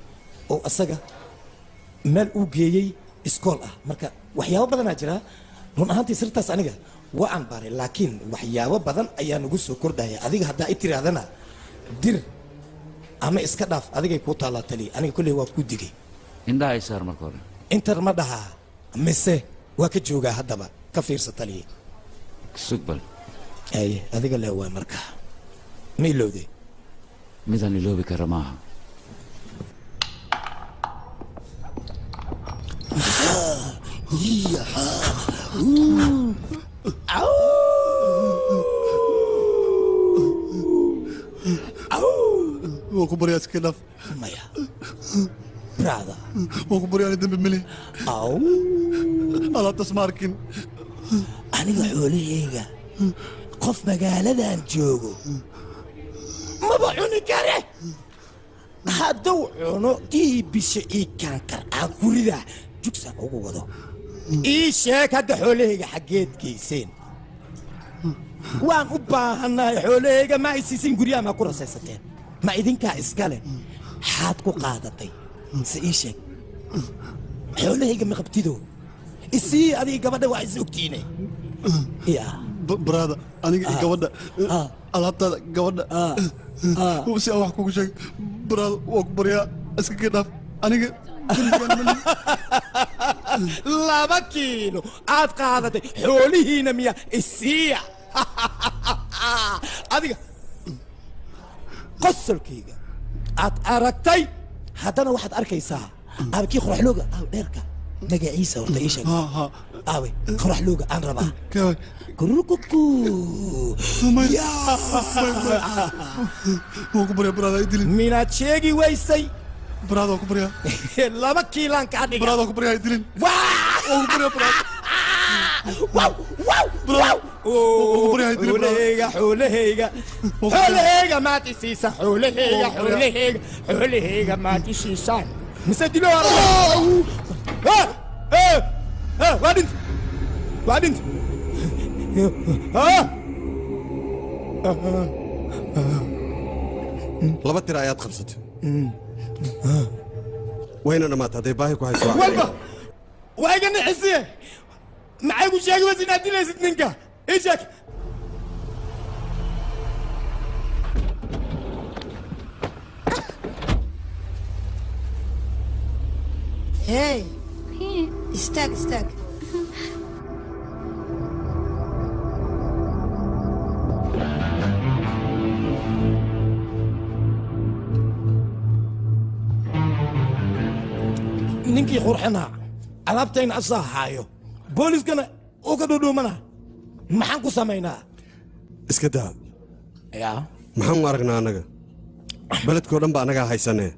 oo asaga meel uu geeyey iskool ah marka waxyaabo badanaa jira run ahaantii sirtaas aniga waa aan baaray laakiin waxyaabo badan ayaa nagu soo kordhaya adiga haddaa i tirahdana dir ama iska dhaaf adigay kuu taallaa taliya aniga kolley waa kuu digay indhaha ay saar marka hore intar ma dhahaa mise waa ka joogaa haddaba ka fiirsa taliya sugbal aye adiga leh waa marka ma ilowday midaan iloobi kara maaha waa ku baryaa iska dhaaf maya brada waa ku baryaa dambi mili aw alaabtas ma arkin aniga xoolahayga qof magaaladan joogo maba cuni kare hadduu cuno ii bisha ii kaankar aan gurida jugsaan ugu wado ii sheeg hadda xoolahayga xaggeed geyseen waan u baahannahay xoolahayga ma aysiisin guryaha maa ku rasaysateen ma idinkaa iskale xaad ku qaadatay se ii sheeg xoolahayga ma qabtido isii adiga gabadha waa is ogtiine ya brada aniga iyo gabadha alaabtaada gabadha si aan wax kugu sheeg brada waa ku baryaa iska ka dhaaf aniga 2 kiilo aad qaadatay xoolihiina miya isiiya adiga qosolkayga aad aragtay haddana waxaad arkaysaa abkii qoraxlooga aw dheerka magaciisa horta ii sheeg awe qoraxlooga aan rabaa kurukuku waa ku baryaa brada idilin minaad sheegi weysay brada waa ku baryaa 2 kiilaan kaa dhiga brada waa ku baryaa idilin waa ku baryaa brada xoolahayga maad isiisa xoolahayga maad isiisaan mise dilo waa dhinta laba tira ayaad qabsatay wayna dhammaatay hadday baahi ku hayso walba waa iga nixisiye maxay ku sheegi waysa inaad dilaysid ninka ii sheeg hey istaag ninkii qurxinaa alaabtayna asaa haayo booliskana uu ka dhudhuumana maxaan ku samaynaa iska daa yaa maxaan u aragnaa annaga beledkoo dhan ba annagaa haysanee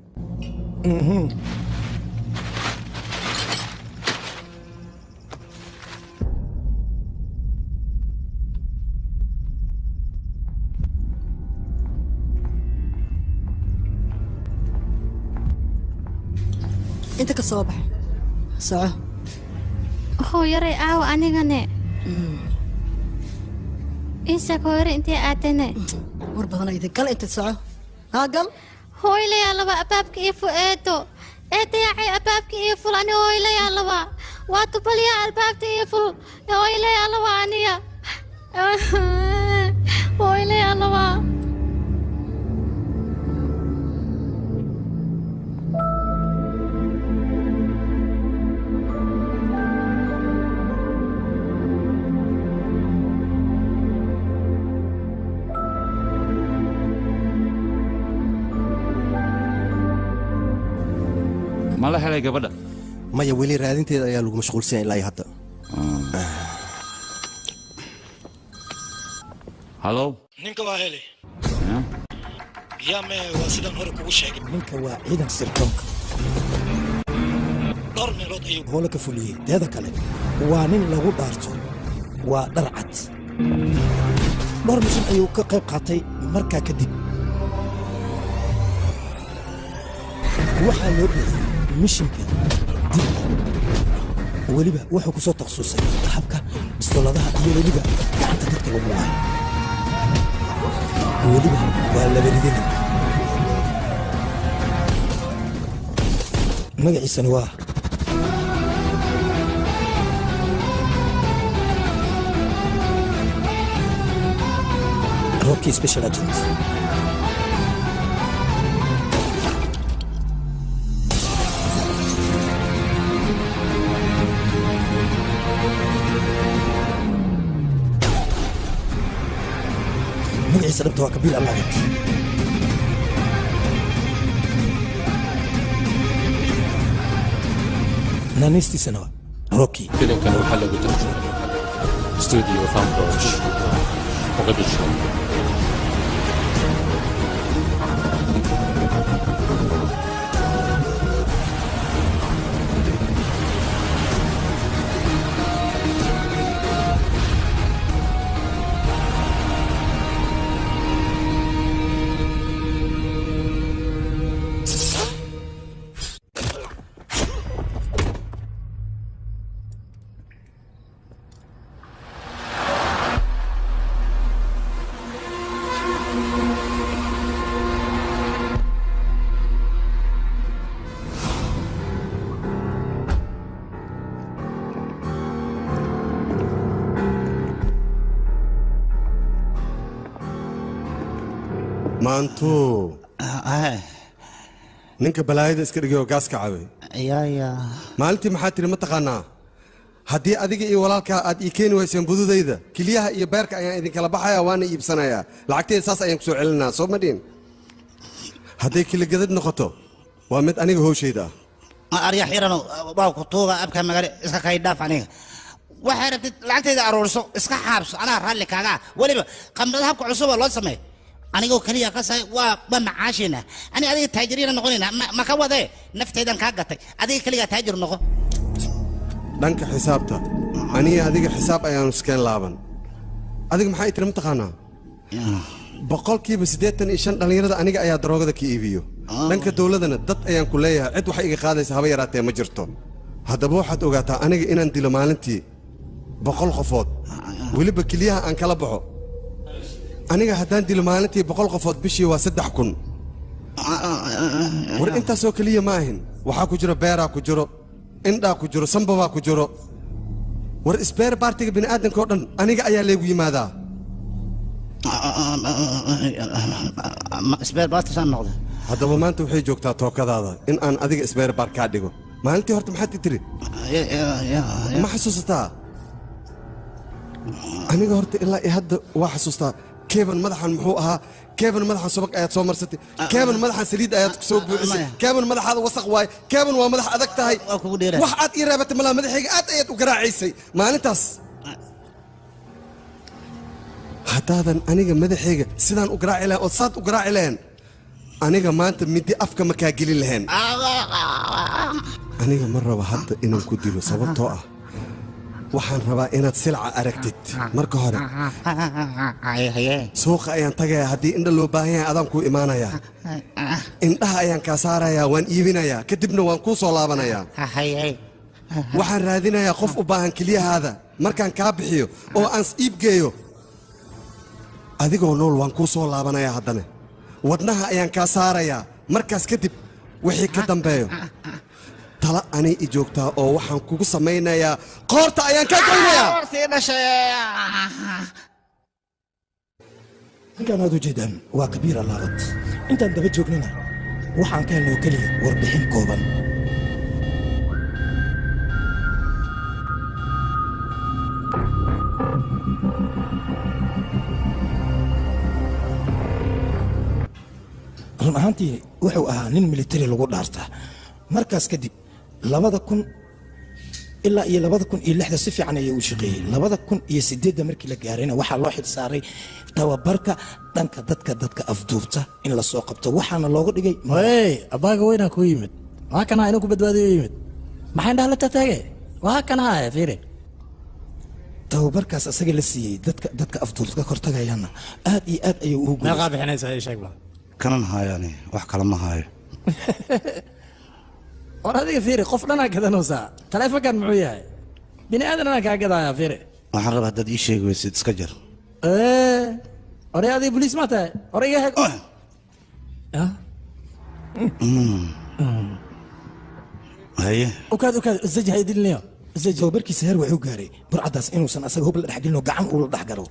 inta ka soo bax soco hooyaray aawa anigane iisak hooyare intee aadane war badana idin gal inta soco haa gal hooylayaa laba abaabka ii fu eedo eedayaacay abaabka ii ful ani hooylayaa laba waa tubalyaa albaabta ii ful hooylayaa laba aniya hooylayaa laba ma la helay gabadha maya weli raadinteeda ayaa lagu mashquulsan ilaa hadda halo ninka waa hele yaa mee waa sidaan hore kugu sheegay ninka waa ciidan sirdoonka dhowr meelood ayuu hoola ka fuliyey teeda kale waa nin lagu dhaarto waa dhar cad dhowr mishin ayuu ka qayb qaatay markaa kadib waxaa loo dhigay mishinka dib weliba wuxuu ku soo takhasusay habka bistooladaha iyo weliba gacanta dadka lagu waayo weliba waa laba ridina magaciisani waa Rocky Special Agent. magaciisa dhabta waa kabiir almagad naanistiisana waa Rocky. filimkan waxaa lagu tarjumay studio Fambroch Mogadishu. maantu ninka balaayada iska dhigay oo gaaska cabay maalintii maxaa tiri ma taqaanaa haddii adiga iyo walaalkaa aad ii keeni wayseen bududayda keliyaha iyo beerka ayaan idinkala baxayaa waana iibsanayaa lacagteeda saas ayaan ku soo celinaa soo ma dhiin hadday keligadad noqoto waa mid aniga hooshayda ah aryax yarano waa ku tuuga abka magale iska kay dhaaf aniga waxay rabtid lacagteeda aroorso iska xaabso anaa raalli kaaga waliba qamrada habka cusub loo sameeyo anigoo kaliya ka say waa macaashina ani adiga taajiriina noqonayna ma ka wade naftaydan ka gatay adiga kaliya taajir noqo dhanka xisaabta aniga adiga xisaab ayaan iskeen laaban adiga maxay tiri mataqaanaa boqolkiiba 85 dhalinyarada aniga ayaa daroogada ka iibiyo dhanka dawladana dad ayaan ku leeyahay cid wax iga qaadaysa haba yaraatee ma jirto haddaba waxaad ogaataa aniga inaan dilo maalintii 100 qofood weliba keliyaha aan kala baxo aniga haddaan dilo maalintii 100 qofood bishii waa 3,000 war intaasoo keliya ma ahin waxaa ku jiro beeraa ku jiro indhaa ku jiro sambabaa ku jiro war isbeer baartiga bini'aadanka oo dhan aniga ayaa leegu yimaadaa isbeer baartisaan noqda haddaba maanta waxay joogtaa tookadaada in aan adiga isbeer baar kaa dhigo maalintii horta maxaad tiri ma xasuusataa aniga horta ilaa iyo hadda waa xasuustaa كيفن مدحن محوها كيفن مدحن سبق آيات سو مرستي كيفن مدحن سليد آيات سو بوعسي كيفن مدح هذا وسق واي كيفن ومدح أدكتهاي وحد إيرابة ملا مدحيق آت آيات وقراع عيسي ما نتاس حتى هذا أنيقا مدحيق سيدان وقراع إلهن وصاد وقراع إلهن أنيقا ما أنت مدي أفكا مكاقلي لهن أنيقا مرة وحد إنو كديلو سببتوها waxaan rabaa inaad silca aragtid marka hore suuqa ayaan tagayaa haddii indha loo baahan yahay adaan kuu imaanayaa indhaha ayaan kaa saarayaa waan iibinayaa kadibna waan kuu soo laabanayaa waxaan raadinayaa qof u baahan keliyahaada markaan kaa bixiyo oo aan iib geeyo adigoo nool waan kuu soo laabanayaa haddana wadnaha ayaan kaa saarayaa markaas kadib wixii ka dambeeyo tala anay i joogtaa oo waxaan kugu samaynayaa qoorta ayaan ka goynayaa ninkan aad u jeedaan waa kabiir allaabad intaan daba joognana waxaan ka helnoo keliya warbixin kooban run ahaantii wuxuu ahaa nin militari lagu dhaartaa markaas kadib ilaa iyo 2006 si fiican ayay u shaqeeyey 2008 markii la gaarayna waxaa loo xil saaray tababarka dhanka dadka afduubta in la soo qabto waxaana looga dhigay hey abaaga weynaa ku yimid waa kana inuu ku badbaadiyo yimid maxay indhaha la taagay waa kana haya fiiri tababarkaas asaga la siiyey dadka afduubta ka hortagayana aad iyo aad ayuu ugu meeqa bixinaysaa ay sheeg bal kanan hayaani wax kale ma hayo war adiga fiiri qof dhanaa gadanaysaa taleefankan muxuu yahay bini aadanana kaa gadaya fiiri waxaan rabaa dad ii sheegi weysid iska jar ore adii boliis ma tahay ore iga heg haye ukaad isdaji haydilinayo tababarkiisa heer wuxuu gaaray burcadaas inuusan asaga hub la dhexgelino gacan uu la dhexgalo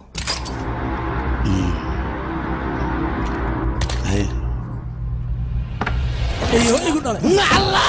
haye ايوه يقول الله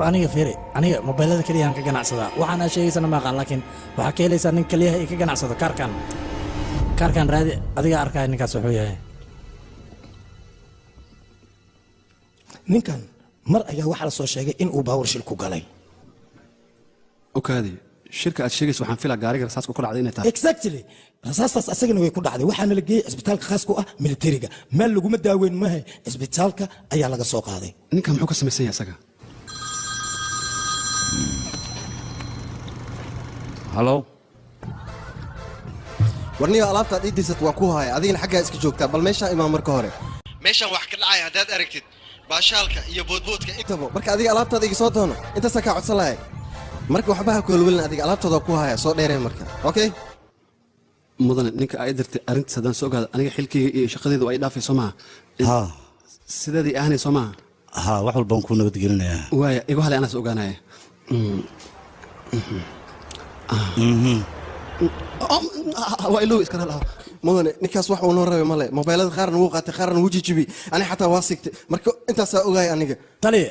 aniga fiiri aniga mobilada kaliya aan ka ganacsada waxaan sheegaysana ma aqaan laakiin waxa ka helaysaa nin kaliya ay ka ganacsado kaarkan raadi adiga arkay ninkaas wuxuu yahay ninkan mar ayaa waxa la soo sheegay in uu baawar shil ku galay okaadi shirka aad sheegayso waxaan filaa gaariga rasaasku ku dhacday inay tahay exactly rasaastaas asagana way ku dhacday waxaana la geeyey isbitaalka khaas ku ah militariga meel laguma daaweyn maahe isbitaalka ayaa laga soo qaaday ninkan muxuu ka samaysan yahay isaga halo warniyo alaabtaad ii dirsat waa ku haya adigana xaggaa iska joogtaa bal meeshaan imaan marka hore meeshaan wax ka dhacaya haddaad aragtid baashaalka iyo boodboodka intaba marka adiga alaabtaada iga soo doono intaasaa kaa codsan lahay marka waxba ha kuelwelin adiga alaabtooda ku haya soo dheereen marka okay mudane ninka ay dirtay arrintiis haddaan soo ogaado aniga xilkayga iyo shaqadeedu ay dhaafay soo maaha sideedii ahanay soo maaha wax walbaan ku nabadgelinayaa waaya igu halay anaas ogaanaya waa ilow iskana lahaa mudane ninkaas wax uu noo rabay male mobaylada qaarna wuu qaatay qaarna wuu jijibi ani xataa waa sigtay marka intaasaa ogaay aniga taliye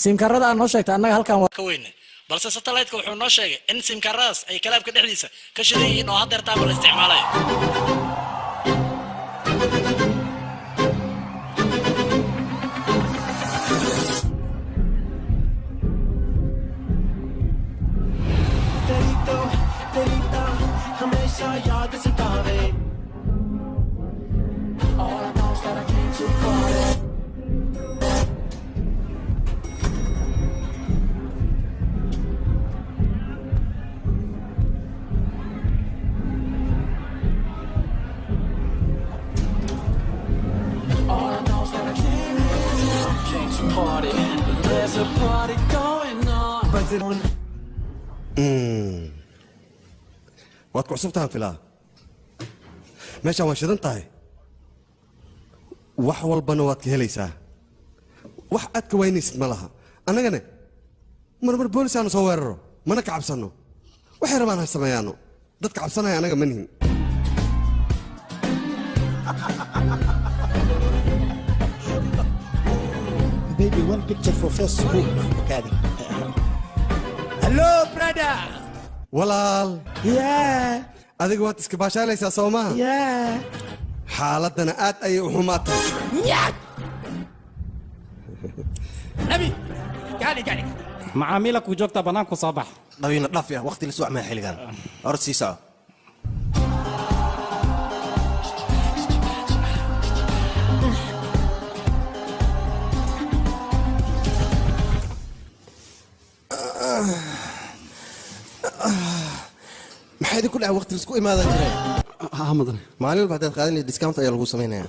simkarada aan noo sheegtay annaga halkan waa ka weyne balse satellite-ka wuxuu noo sheegay in simkaradaas ay kalaabka dhexdiisa ka shidan yihiin oo haddeer taaba la isticmaalayo waad ku cusubtahan filaa meeshaan waa shidan tahay wax walbana waad ka helaysaa wax aad ka waynaysid ma laha annagane marmar boolis aanu soo weeraro mana ka cabsanno waxay rabaan ha sameeyaano dadka cabsanaya annaga ma nihin Baby, one picture for Facebook. Hello, brother. walaal adiga waad iska baashaalaysaa soo maaha xaaladdana aad ayay u xumaatay macaamiila ku joogta bannaanku soo bax dhawiina dhaf ah waqti la socmaa xilligan hor sii soco maxay idinku dhaca waqti laisku imaadan jiray mudane maalin walba haddaad qaadanaya discount ayaa lagu samaynayaa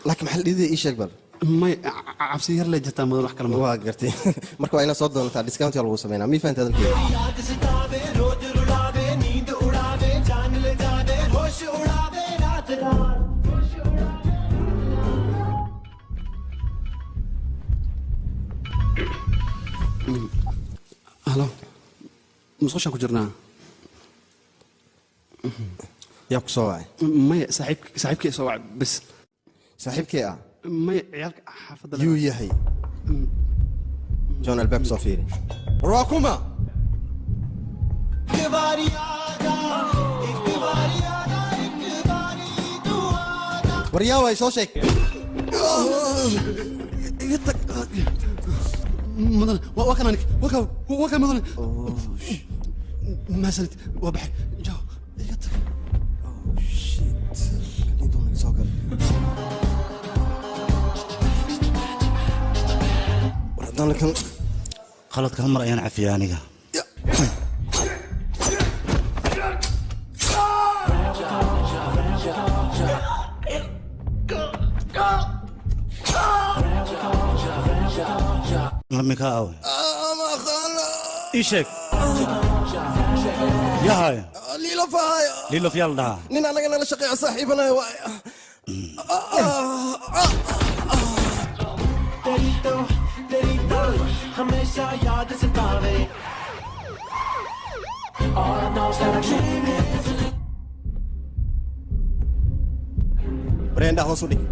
laakiin maxaa dhidida ii sheeg bal may cabsi yar lee jirtaa mudan wax kale waa gartay marka waa inaad soo doonataa discount ayaa lagu samaynaa mii fahantaad musqushaan ku jirnaa yaa ku soo wacay maya saaxiibkii soo wacay bas saaxiibkii ah maya ciyaalka xaafadda yuu yahay john albaab soo fiiri war waa kuma war yaa waay soo sheeg iga tag mudane waa kan anig waa kan mudane maasanid waa baxay jaw iga tag war haddaan lakan qaladka hal mar ayaan cafiyay aniga لمك هاوي ايشك يا هاي liilo faaya ليلو في يلا nin anaga nala shaqeeya saaxiibanahay waay हमेशा याद सतावे All I know is that I'm dreaming Brenda hoos u dhig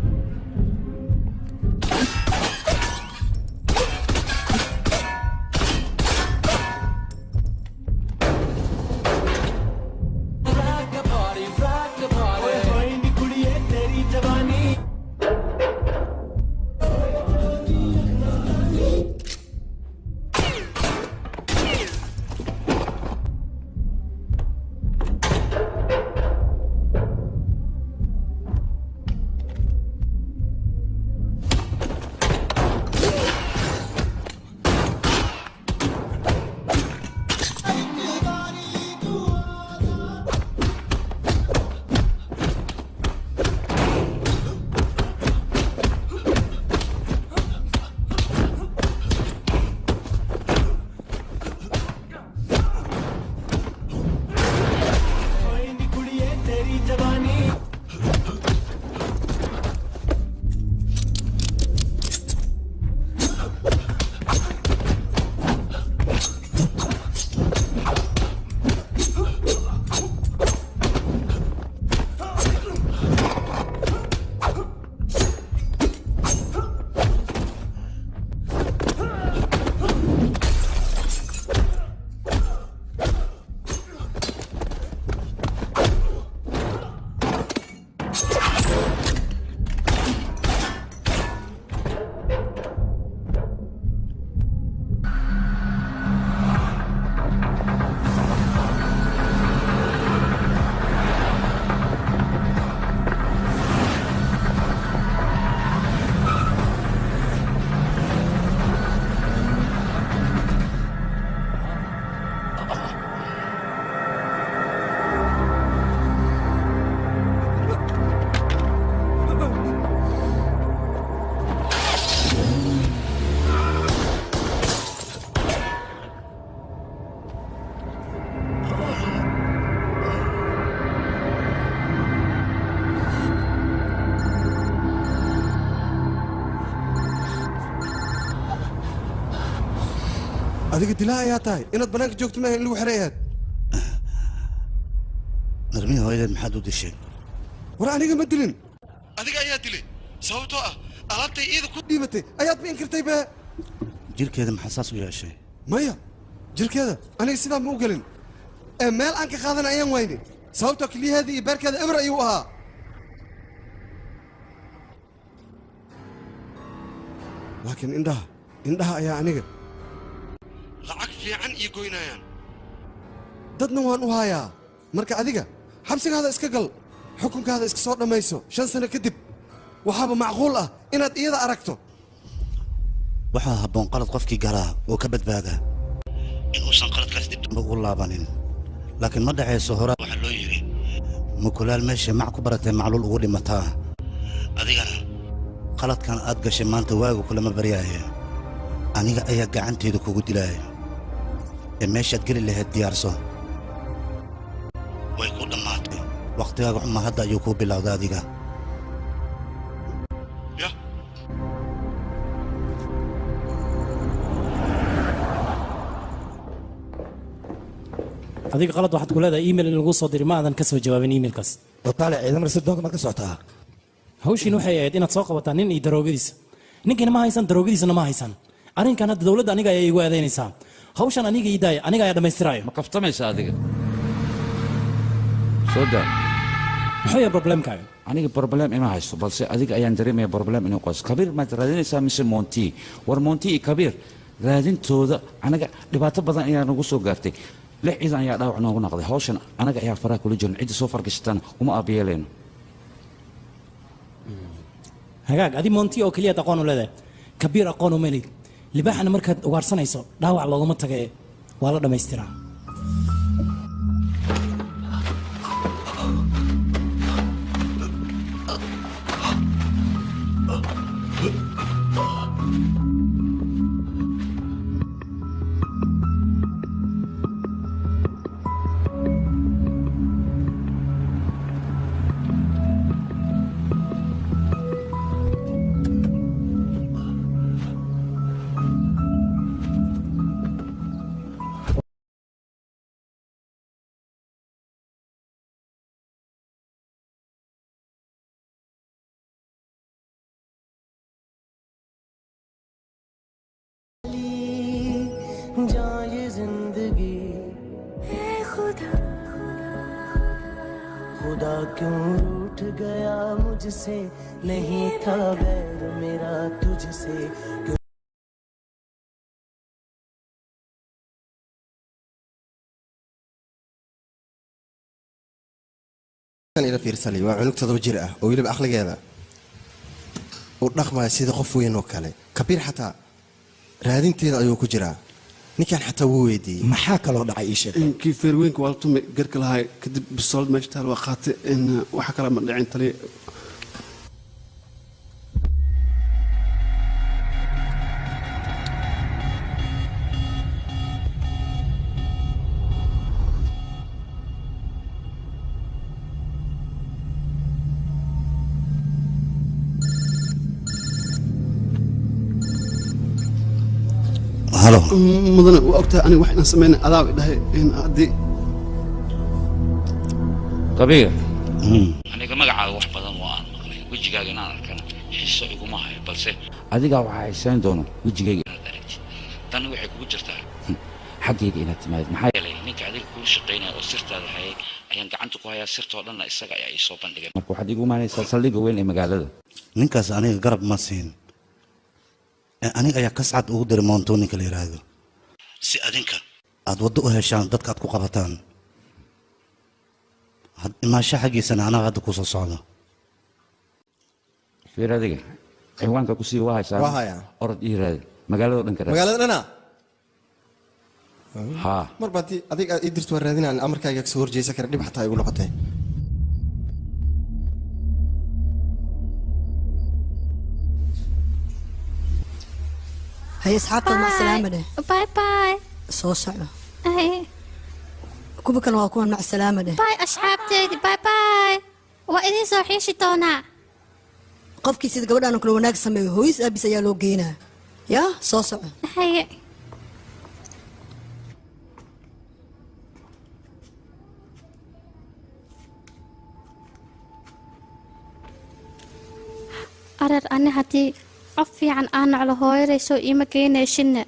adiga dilaa ayaa tahay inaad banaanka joogto maaha in lagu xirayaad narmiya hooyadeed maxaad u dishay war aniga ma dilin adiga ayaa dilay sababtoo ah alaabtay iida ku dhiibatay ayaad ma inkirtay bee jirkeeda maxaa saas u yeeshay maya jirkeeda aniga sidaa ma u gelin ee meel aan ka qaadana ayaan wayne sababtoo keliyaheeda iyo beerkeeda eber ayuu ahaa laakiin indhaha ayaa aniga lacag fiican ii goynayaan dadna waan u hayaa marka adiga xabsigaada iska gal xukunkaada iska soo dhammayso 5 sano kadib waxaaba macquul ah inaad iyada aragto waxaa habboon qalad qofkii galaa oo ka badbaadaa inuusan qaladkaas dib dambe ugu laabanin laakiin ma dhacayso hore waxaa loo yidhi mukulaal meesha mac ku baratay macluul ugu dhimataa adigana qaladkan aad gashay maanta waagu kulama baryaaya aniga ayaa gacanteeda kugu dilaaya ee meeshaad geli lahayd diyaarso way ku dhammaatay wakhtigaaga xuma hadda ayuu kuu bilowda adiga adiga qalad waxaad ku leedahay email in lagu soo diray ma aadan ka soo jawaabin emailkaas wataale ciidamada sirdoonka ma ka socotaa hawshiin waxay ahayd inaad soo qabataan nin iyo daroogadiisa ninkiina ma haysan daroogadiisana ma haysan arrinkan hadda dowladda aniga ayaa igu aadaynaysaa hawshan aniga ii daaya aniga ayaa dhammaystiraayo ma kaftamaysa adiga soo daa muxuu yahay problemkaaga aniga problem ima haysto balse adiga ayaan dareemaya problem inuu qoys kabiir maad raadinaysaa mise monti war monti iyo kabiir raadintooda anaga dhibaato badan ayaa nagu soo gaartay 6 ciidan ayaa dhaawac noogu noqday hawshan anaga ayaa faraha kula jirin cidda soo fargashataan uma aabiyeeleyno hagaag adi monti oo keliya aqoon u leedahay kabiir aqoon uma leed libaaxana markaad ugaarsanayso dhaawac looguma taga waa la dhammaystiraa खुदा क्यों रूठ गया मुझसे नहीं था बैर मेरा तुझसे ila fiirsali waa cunug 7 jir ah oo waliba aqligeeda uu dhaqmaya sida qof weyn oo kale kabiir xataa raadinteeda ayuu ku jiraa ninkan xataa wuu weydiiyey maxaa kaloo dhacay ii sheeg inkii feerweynka waa la tumay garka lahay kadib bisoolad meesha taal waa qaatay in waxa kale ma dhicin tali halo mudane waa ogtahay aniga wax inaan sameynay adaa dhahay in haddii kabiir aniga magacaaga wax badan waa aan maqlay wejigaaga inaan arkana xiiso iguma hayo balse adigaa waxaa haysayn doono wejigayga inaad aragtid tani waxay kugu jirtaa xaggayga inaad timaadid maxaa yeelay ninka adiga kuu shaqaynaya oo sirtaada hayay ayaan gacanta ku hayaa sirtoo dhanna isaga ayaa ii soo bandhigay marka waxaad igu imaanaysaa saldhigga weyn ee magaalada ninkaas aniga garab ma siin aniga ayaa kascad ugu diray moontoninka la yiraahdo si adinka aad waddo u heshaan dadka aad ku qabataan imaasha xaggiisana anaga hadda ku soo socdo fiir adiga ciwaanka ku sii waa haysaa orod ii raadi magaalada dhan ka raadi magaalada dhana ha mar baad adiga ii dirto waa raadinaan amarkaaga ka soo horjeesa kara dhib xataa igu noqotay هاي أصحابك مع السلامة ده باي باي صوصعة أي كوبك أنا وأكون مع السلامة ده باي أصحابتي باي باي وإذا صحيح تونا قف كيسيد قبل أنا كل وناك سمي هويس أبي سيالو جينا يا صوصعة هاي أرر أنا هتي عفي عن أنا على هاي ريسو إيما كينا شنة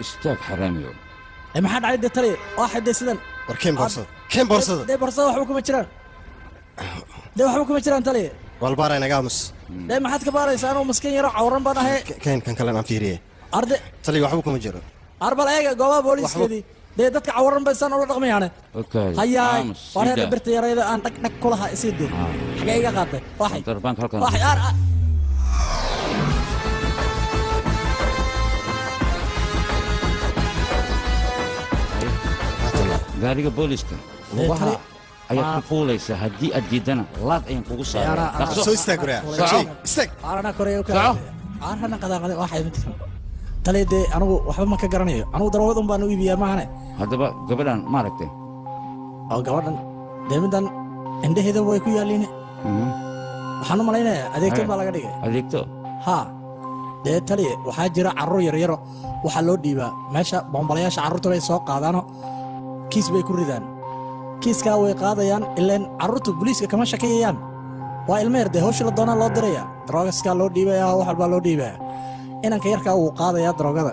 استاذ حرامي ما حد عيد تري واحد دي سدن وركين بورصة كين بورصة دي بورصة وحبكم مجران دي وحبكم مجران تلي والبارة أنا قامس دي ما حد كبار إنسان ومسكين يروح عورن بنا هي كان كلام عن فيريه أرض تلي وحبكم مجران أربع لقى جواب بوليس كذي دي دتك عورن بإنسان ولا رقم يعني اوكي هيا وانا برت يا ريدا أن تك كلها يسيدو حقيقة قاطع واحد دربانك هلكن واحد gaariga booliska lugaha ayaad ku fuulaysaa haddii aad diidana laad ayaan kugu soo istaag waryaa istaag arana koreeyo ka soco arana qadaaqada waxay mid tale de anigu waxba ma ka garanayo anigu darawad un baan u iibiyaa maahane haddaba gabadhan maaragtay oo gabadhan deemidan indhaheeda way ku yaaliin waxaan u malaynayaa adeegto baa laga dhigay adeegto ha dee taliye waxaa jira carruur yaryaro waxaa loo dhiibaa meesha bombalayaasha carruurta bay soo qaadaano kiis bay ku ridaan kiiskaa way qaadayaan ilaan carruurtu booliiska kama shakayayaan waa ilmo yar dee hawshii la doonaa loo diraya daroogaskaa loo dhiibayaa wax walbaa loo dhiibaya inanka yarkaa wuu qaadayaa daroogada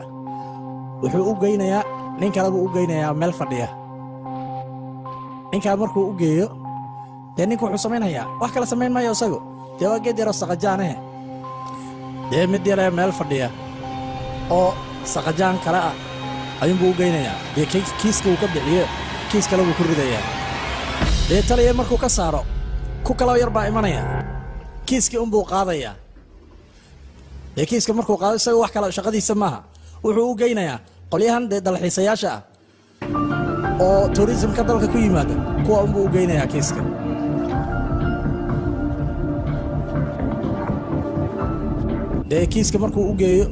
wuxuu u geynayaa nin kale buu u geynayaa meel fadhiya ninkaa markuu u geeyo dee ninku wuxuu samaynayaa wax kale samayn maayo isagu dee waa geed yaroo saqajaanehe dee mid yare meel fadhiya oo saqajaan kale ah ayuunbuu u geynayaa dee kiiska uu ka bixiyo kiis kale buu ku ridayaa dee taliya markuu ka saaro ku kaloo yar baa imanaya kiiskii unbuu qaadayaa dee kiiska markuu qaado isaga wax kale shaqadiisa maaha wuxuu u geynayaa qolyahan dee dalxiisayaasha ah oo tuurisimka dalka ku yimaada kuwa unbuu u geynayaa kiiska dee kiiska markuu u geeyo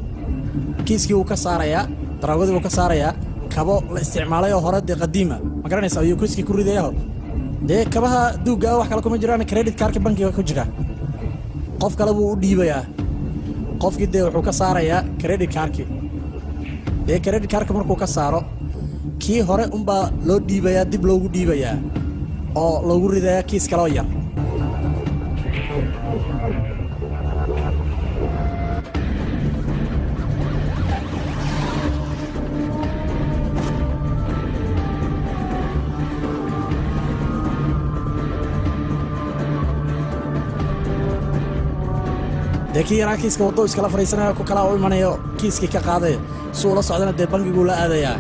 kiiskii wuu ka saarayaa daraagadii wuu ka saarayaa kabo la isticmaalay oo hore dee qadiima ma garanaysa ayuu kiiskii ku ridayaho dee kabaha duugga ah wax kale kuma jiraan credit kaarka bankiga ku jira qof kale buu u dhiibayaa qofkii dee wuxuu ka saarayaa credit kaarkii dee credit kaarka markuu ka saaro kii hore unbaa loo dhiibayaa dib loogu dhiibayaa oo loogu ridayaa kiis kaloo yar dee kii yaraa kiiska waddo iskala fadhiisanayo ku kalaa u imanayo kiiskii ka qaadayo si uu la socdana dee bangiguu la aadayaa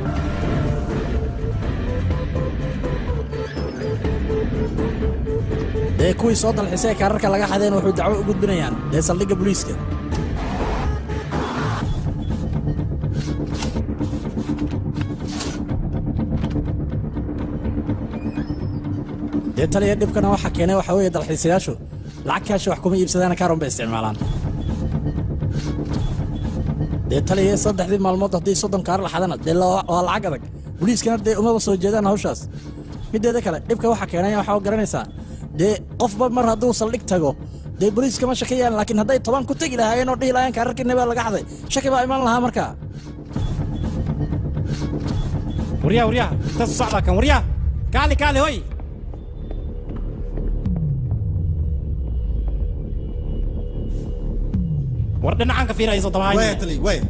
dee kuwii soo dalxisay ee kaararka laga xadeen wuxuu dacwo u gudbinayaan dee saldhigga booliiska dee taliya dhibkana waxa keenay waxaa weeye dalxiisayaashu lacag kaashi wax kuma iibsadaan kaarun bay isticmaalaan dee taliya saddexdii maalmood haddii 30 kaar la xadana dee waa lacag adag booliiskana dee umaba soo jeedaan hawshaas mideeda kale dhibka waxa keenay waxaa garanaysaa dee qofba mar hadduu saldhig tago dee booliiska ma shakayaan laakiin hadday 10 ku tagi lahaayeen oo dhihi lahaayeen kaararkii nebaa laga xaday shaki baa iman lahaa markaa waryaa intaas u socdaa kan waryaa kaali hoy war dhinacan ka fiirayso dabaayo waya tali waya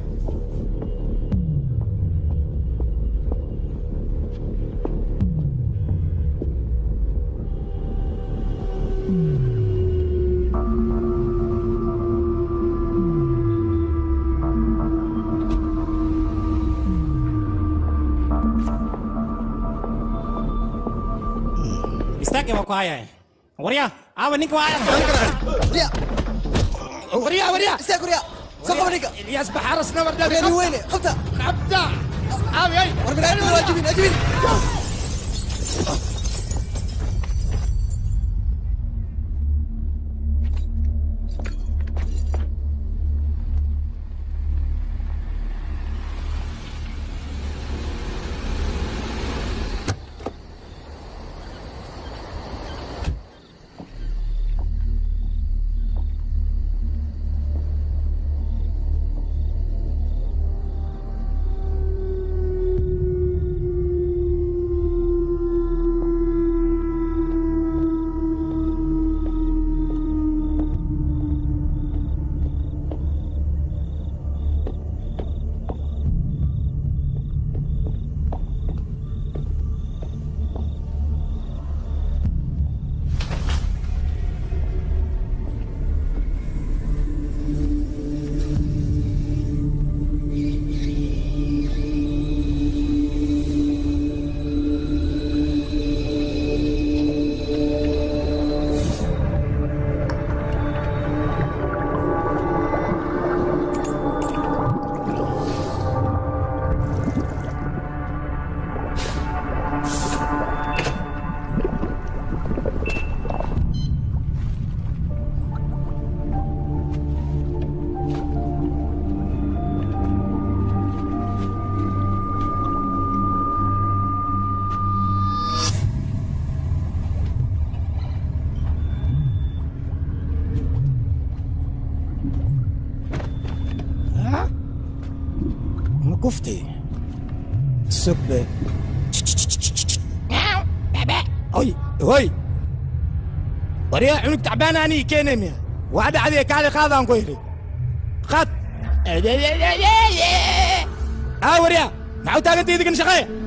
istaag waa ku hayay waryaa aawa ninka waa وريا استاك وريا سوق وريك يسبح حرسنا وردا وريا ويني خبطه عامي هاي ورمي واجبين كفتي سب هوي هوي وريا عنق تعبان اني كينم وعد عليك على خاضان قويلي خط وريا معو تاغنتي يدك نشقيه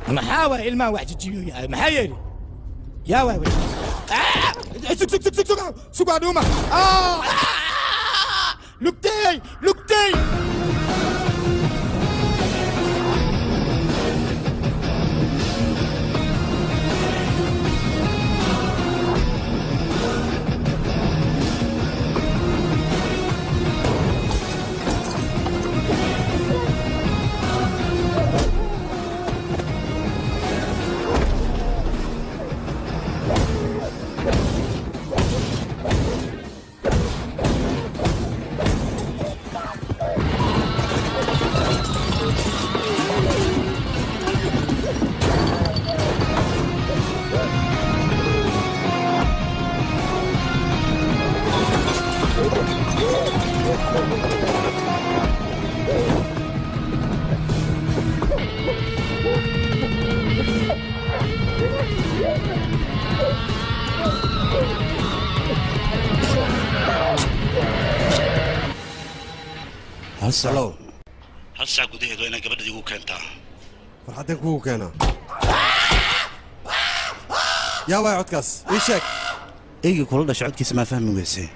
محاوى الماء واحد تجيو يا محايري يا واي سك سك سك سك سك سك عدوما لوكتي لوكتي هلو هل ساعة gudaheedu inay gabadha igu keentaa farxadeen kugu keenaa yaa waay codkaas ii sheeg eygii kula dhashay codkiisa maa fahmi weysay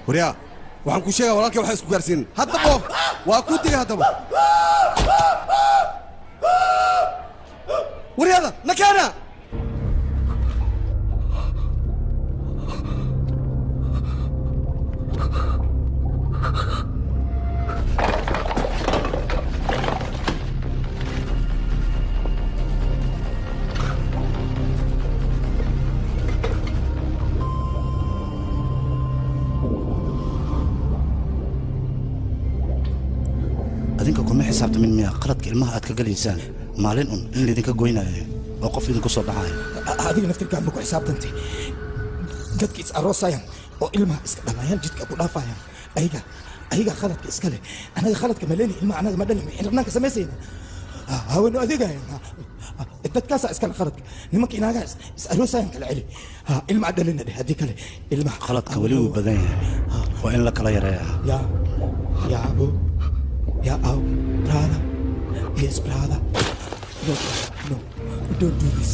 waryaa waxaan ku sheegaa walaalkay waxa isku gaarsiin haddaba waa ku digay haddaba waryaada nakaana adinka kuma xisaabtamin miya qaladka ilmaha aad ka galaysaan maalin un in idinka goynayo oo qof idinku soo dhacayo adiga naftirkaan ma ku xisaabtantay dadka is aroosayaan oo ilmaha iska dhamayaan jidka ku dhaafayaan ayaga khaladka iska leh anaga khaladka ma leeni ilmaha anaga ma dhalin wixii rabnaan ka samaysayna hawenu adeegaya dadkaasaa iskale khaladka nimanka inaagaa is aroosayaan kala celi ilma dhalina dheh haddii kale ilmaha khaladka weli wuu badan yahay waa in la kala yareeyaa yaa abo Yeah, oh, brother. Yes, brother. No, don't do this.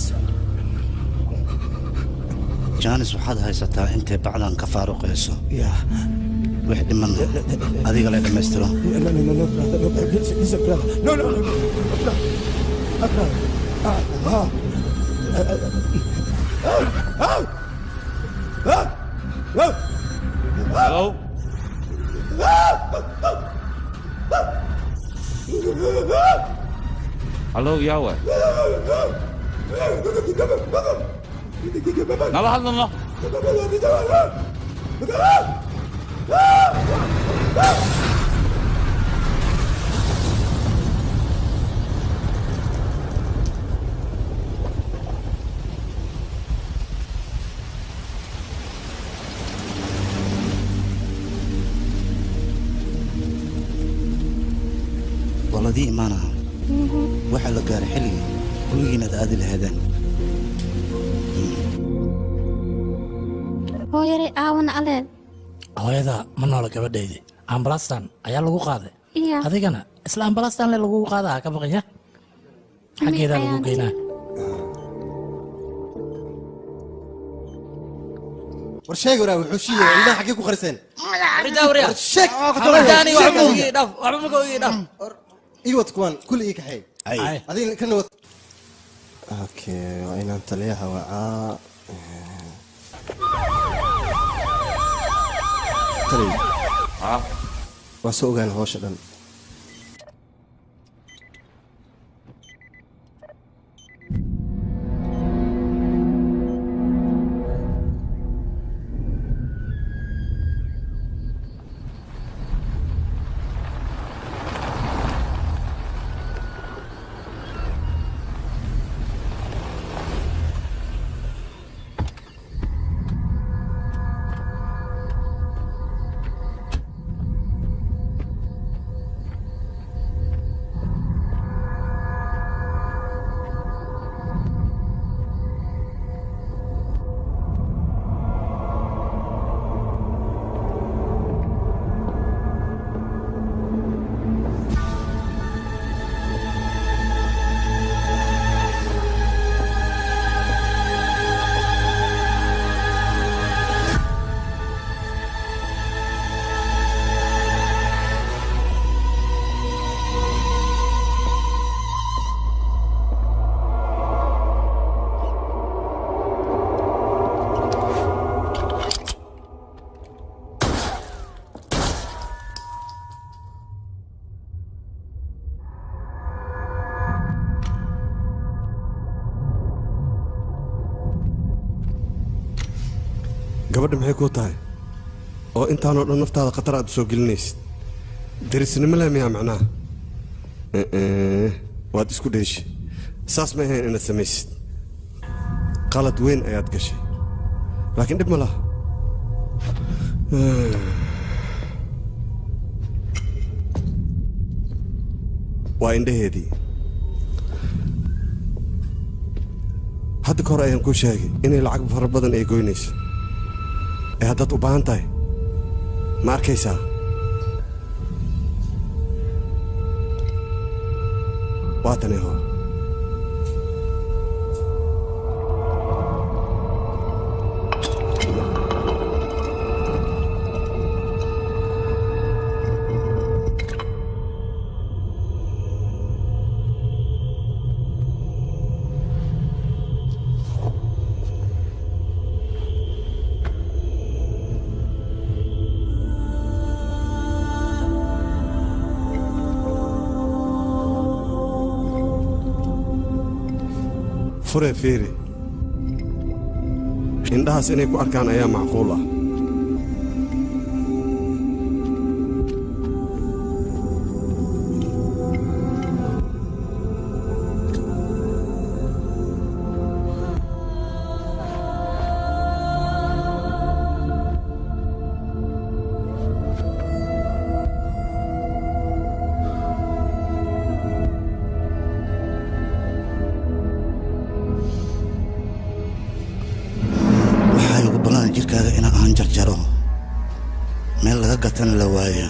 jaanis waxaad haysataa intay bacdan ka faaruqayso Yeah. wix dhiman adiga la dhammaystiro No, brother. No, listen, brother. No, brother. Hello? Halo, Yawe. Nala hadlano. ولدي إيمانا واحد لقاري حلي كلنا هذه الهدان هو يري آونا عليه hooyada ma noola gabadhaydii ambalaastan ayaa lagu qaaday Iya. adigana isla ambalaastan le lagu qaadaa ka baqaya xaggeeda lagu geynaa war sheeg waraa wuxuu shiiyay ilmaha xaggee ku qariseen war sheeg xamdaani waxba ugi dhaf waxba ma ugi dhaf iwad kuwan kulli ii kaxay adiga kana wad okay waa inaan taliyaha wacaa tali waa soo ogaan hawsha dhan gabadha maxay ku tahay oo intaanoo dhan naftaada khatar aad soo gelinaysid darisnimo leh miyaa macnaha waad isku dheeshi saas ma ahayn inaad samaysid qalad weyn ayaad gashay laakiin dhib ma laha waa indhaheedii hadda ka hor ayaan kuu sheegay inay lacag fara badan ay goynayso ee haddaad u baahan tahay ma arkaysaa waa tani hoo fure fiiri indhahaas inay ku arkaan ayaa macquul ah jirkaaga inaan aan jarjaro meel laga gatana la waayo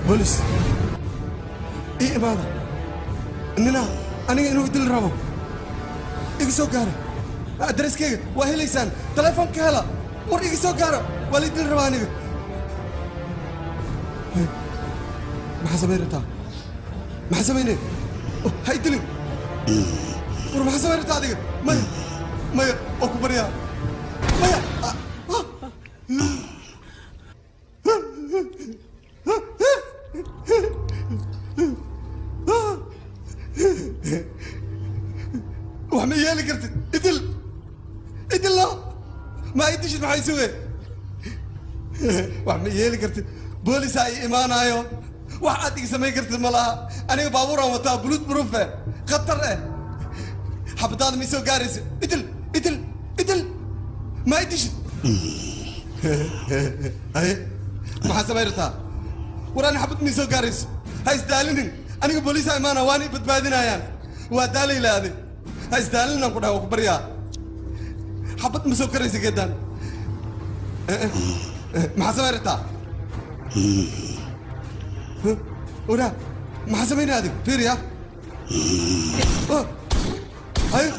بوليس ايه ماذا اننا انا انو يدل رابو ايجي سو غارة ادرس كي وهي ليسان تليفون كهلا ور ايجي سو غارة ولي يدل رباني ما حسبيرتا ما حسبيني هاي دلي ور ما حسبيرتا ديك ما اوكو بريا ما وحمي يالي قلت ادل لا ما يديش ما يسوي وحمي يالي قلت بوليس اي ايمان ايو واحد يسمي قلت ملا انا بابورا وتا بلوت بروفه خطر حبطان ميسو غاريس ادل ما يديش هاي ما حسبيرتا وراني حبط ميسو غاريس هاي استالين انا بوليس ايمان واني بتبادينا يعني ودالي لا هذه هاي استالين كده وكبريا حبط مسو كريسي جدا ما حسبيرتا ولا ما حسبين هذه فيريا هاي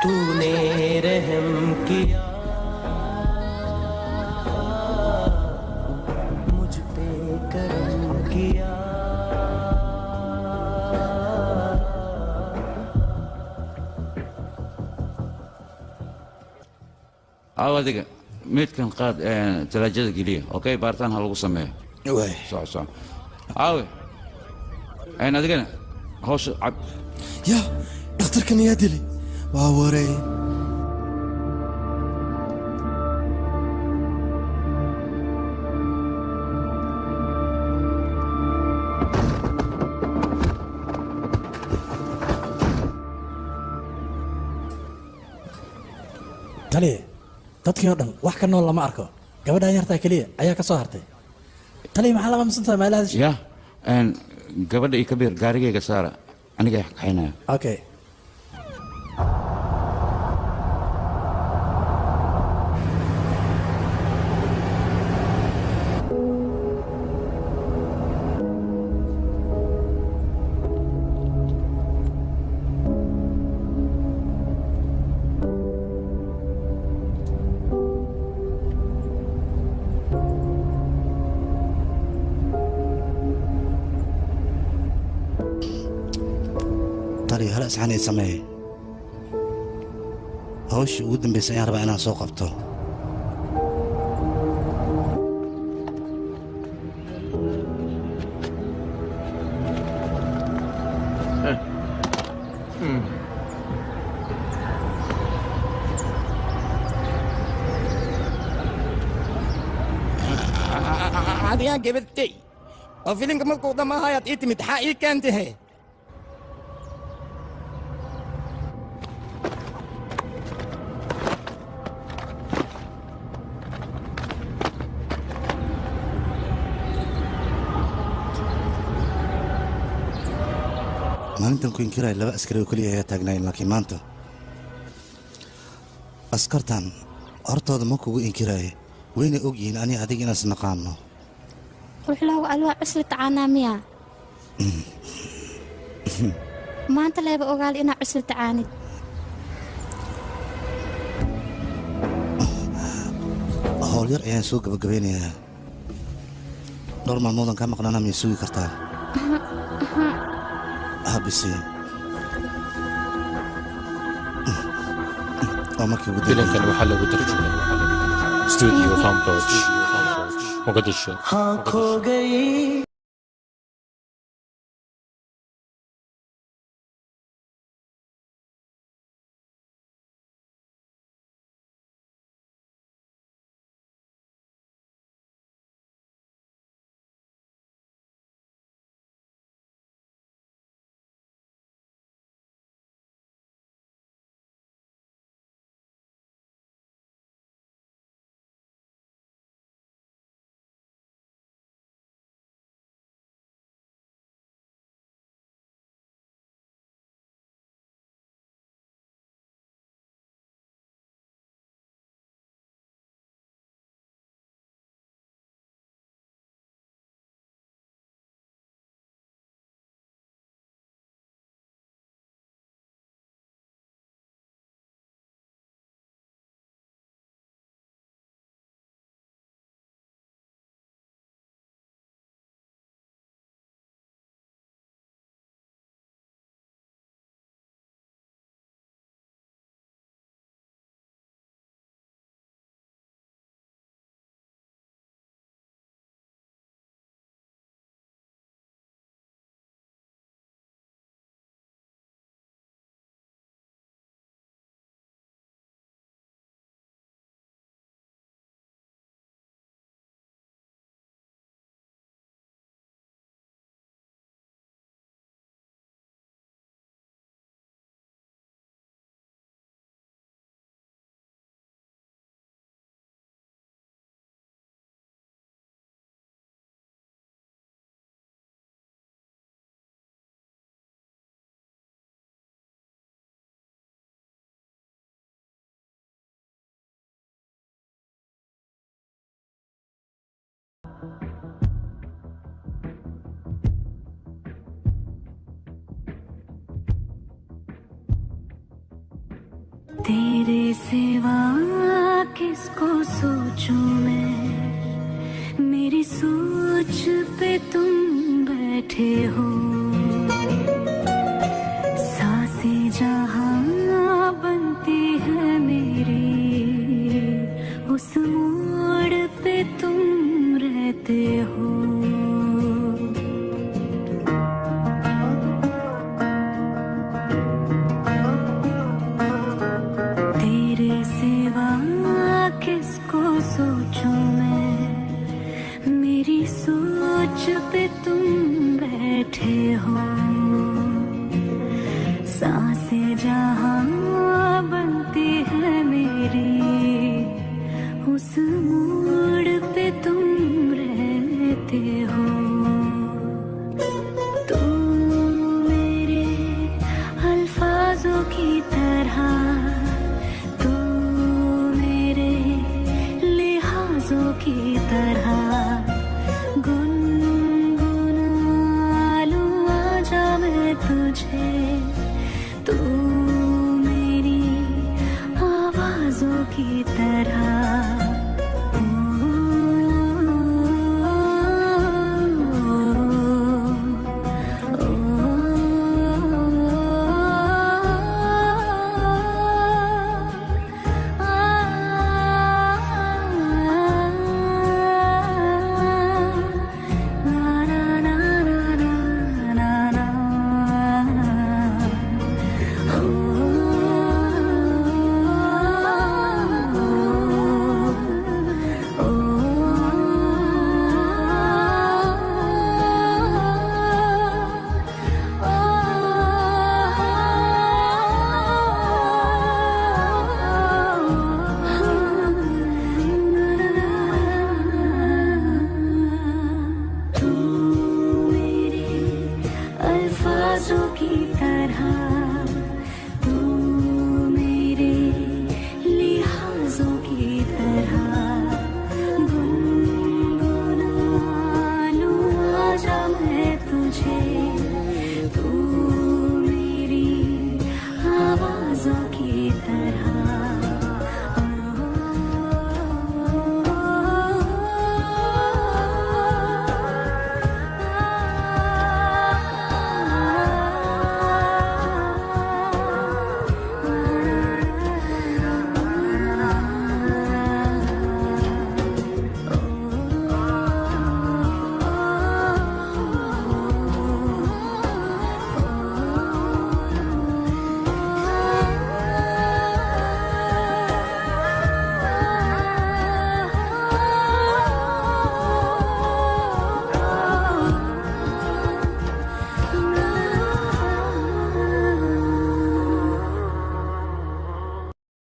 तूने रहम किया मुझ पे करम किया adiga midkan qaad talaajada geliya okay baartaan ha lagu sameeyo waay soco aawe adigana hawsha cab yaa dhakhtarkan yaa dili waa waray taliye dadkii oo dhan wax ka nool lama arko gabadhan yartaa keliya ayaa ka soo hartay taliye maxaa lama misantahay meelahaas ya gabadha iyo kabiir gaarigayga saara aniga kaxaynaya okay hal isxaan ay sameeyay hawshii ugu dambaysay ayaan rabaa inaan soo qabto adigaa gabadtay oo filimka markuu dhamaahayaad ii timid maxaa ii keentahe maalintan ku inkiraay laba askari oo keliya ayaa taagnaayeen laakiin maanta askartan hortooda ma kugu inkiraaye wayna og yihiin ani adiga inaas naqaano ruuxloow alwaa cusli tacaanaa miya maanta leeba ogaal inaa cusli tacaanid howl yar ayaan soo gabagabeynayaa dhowr maalmoodan kaa maqnaana miyay sugi kartaa habisi filimkan waxaa lagu tarjumay studio Farmbrook Mogadishu हाँ खो गई तेरे सिवा किसको सोचूं मैं, मेरी सोच पे तुम बैठे हो। सांसें जहां बनती है मेरी, उस मोड़ पे तुम रहते हो। तेरे सिवा किसको सोचूं मैं, मेरी सोच पे तुम बैठे हो। सांसें जहां बनती है मेरी, उस मोड़ पे तुम रहते हो। तू मेरे अल्फाजों की तरह, तू मेरे लिहाजों की तरह, गुनगुना लूं आजा मैं तुझे। तू मेरी आवाजों की तरह, अल्फाजों की तरह, तू मेरे लिहाजों की तरह, गुनगुना लूं आजा मैं तुझे। तू मेरी आवाजों की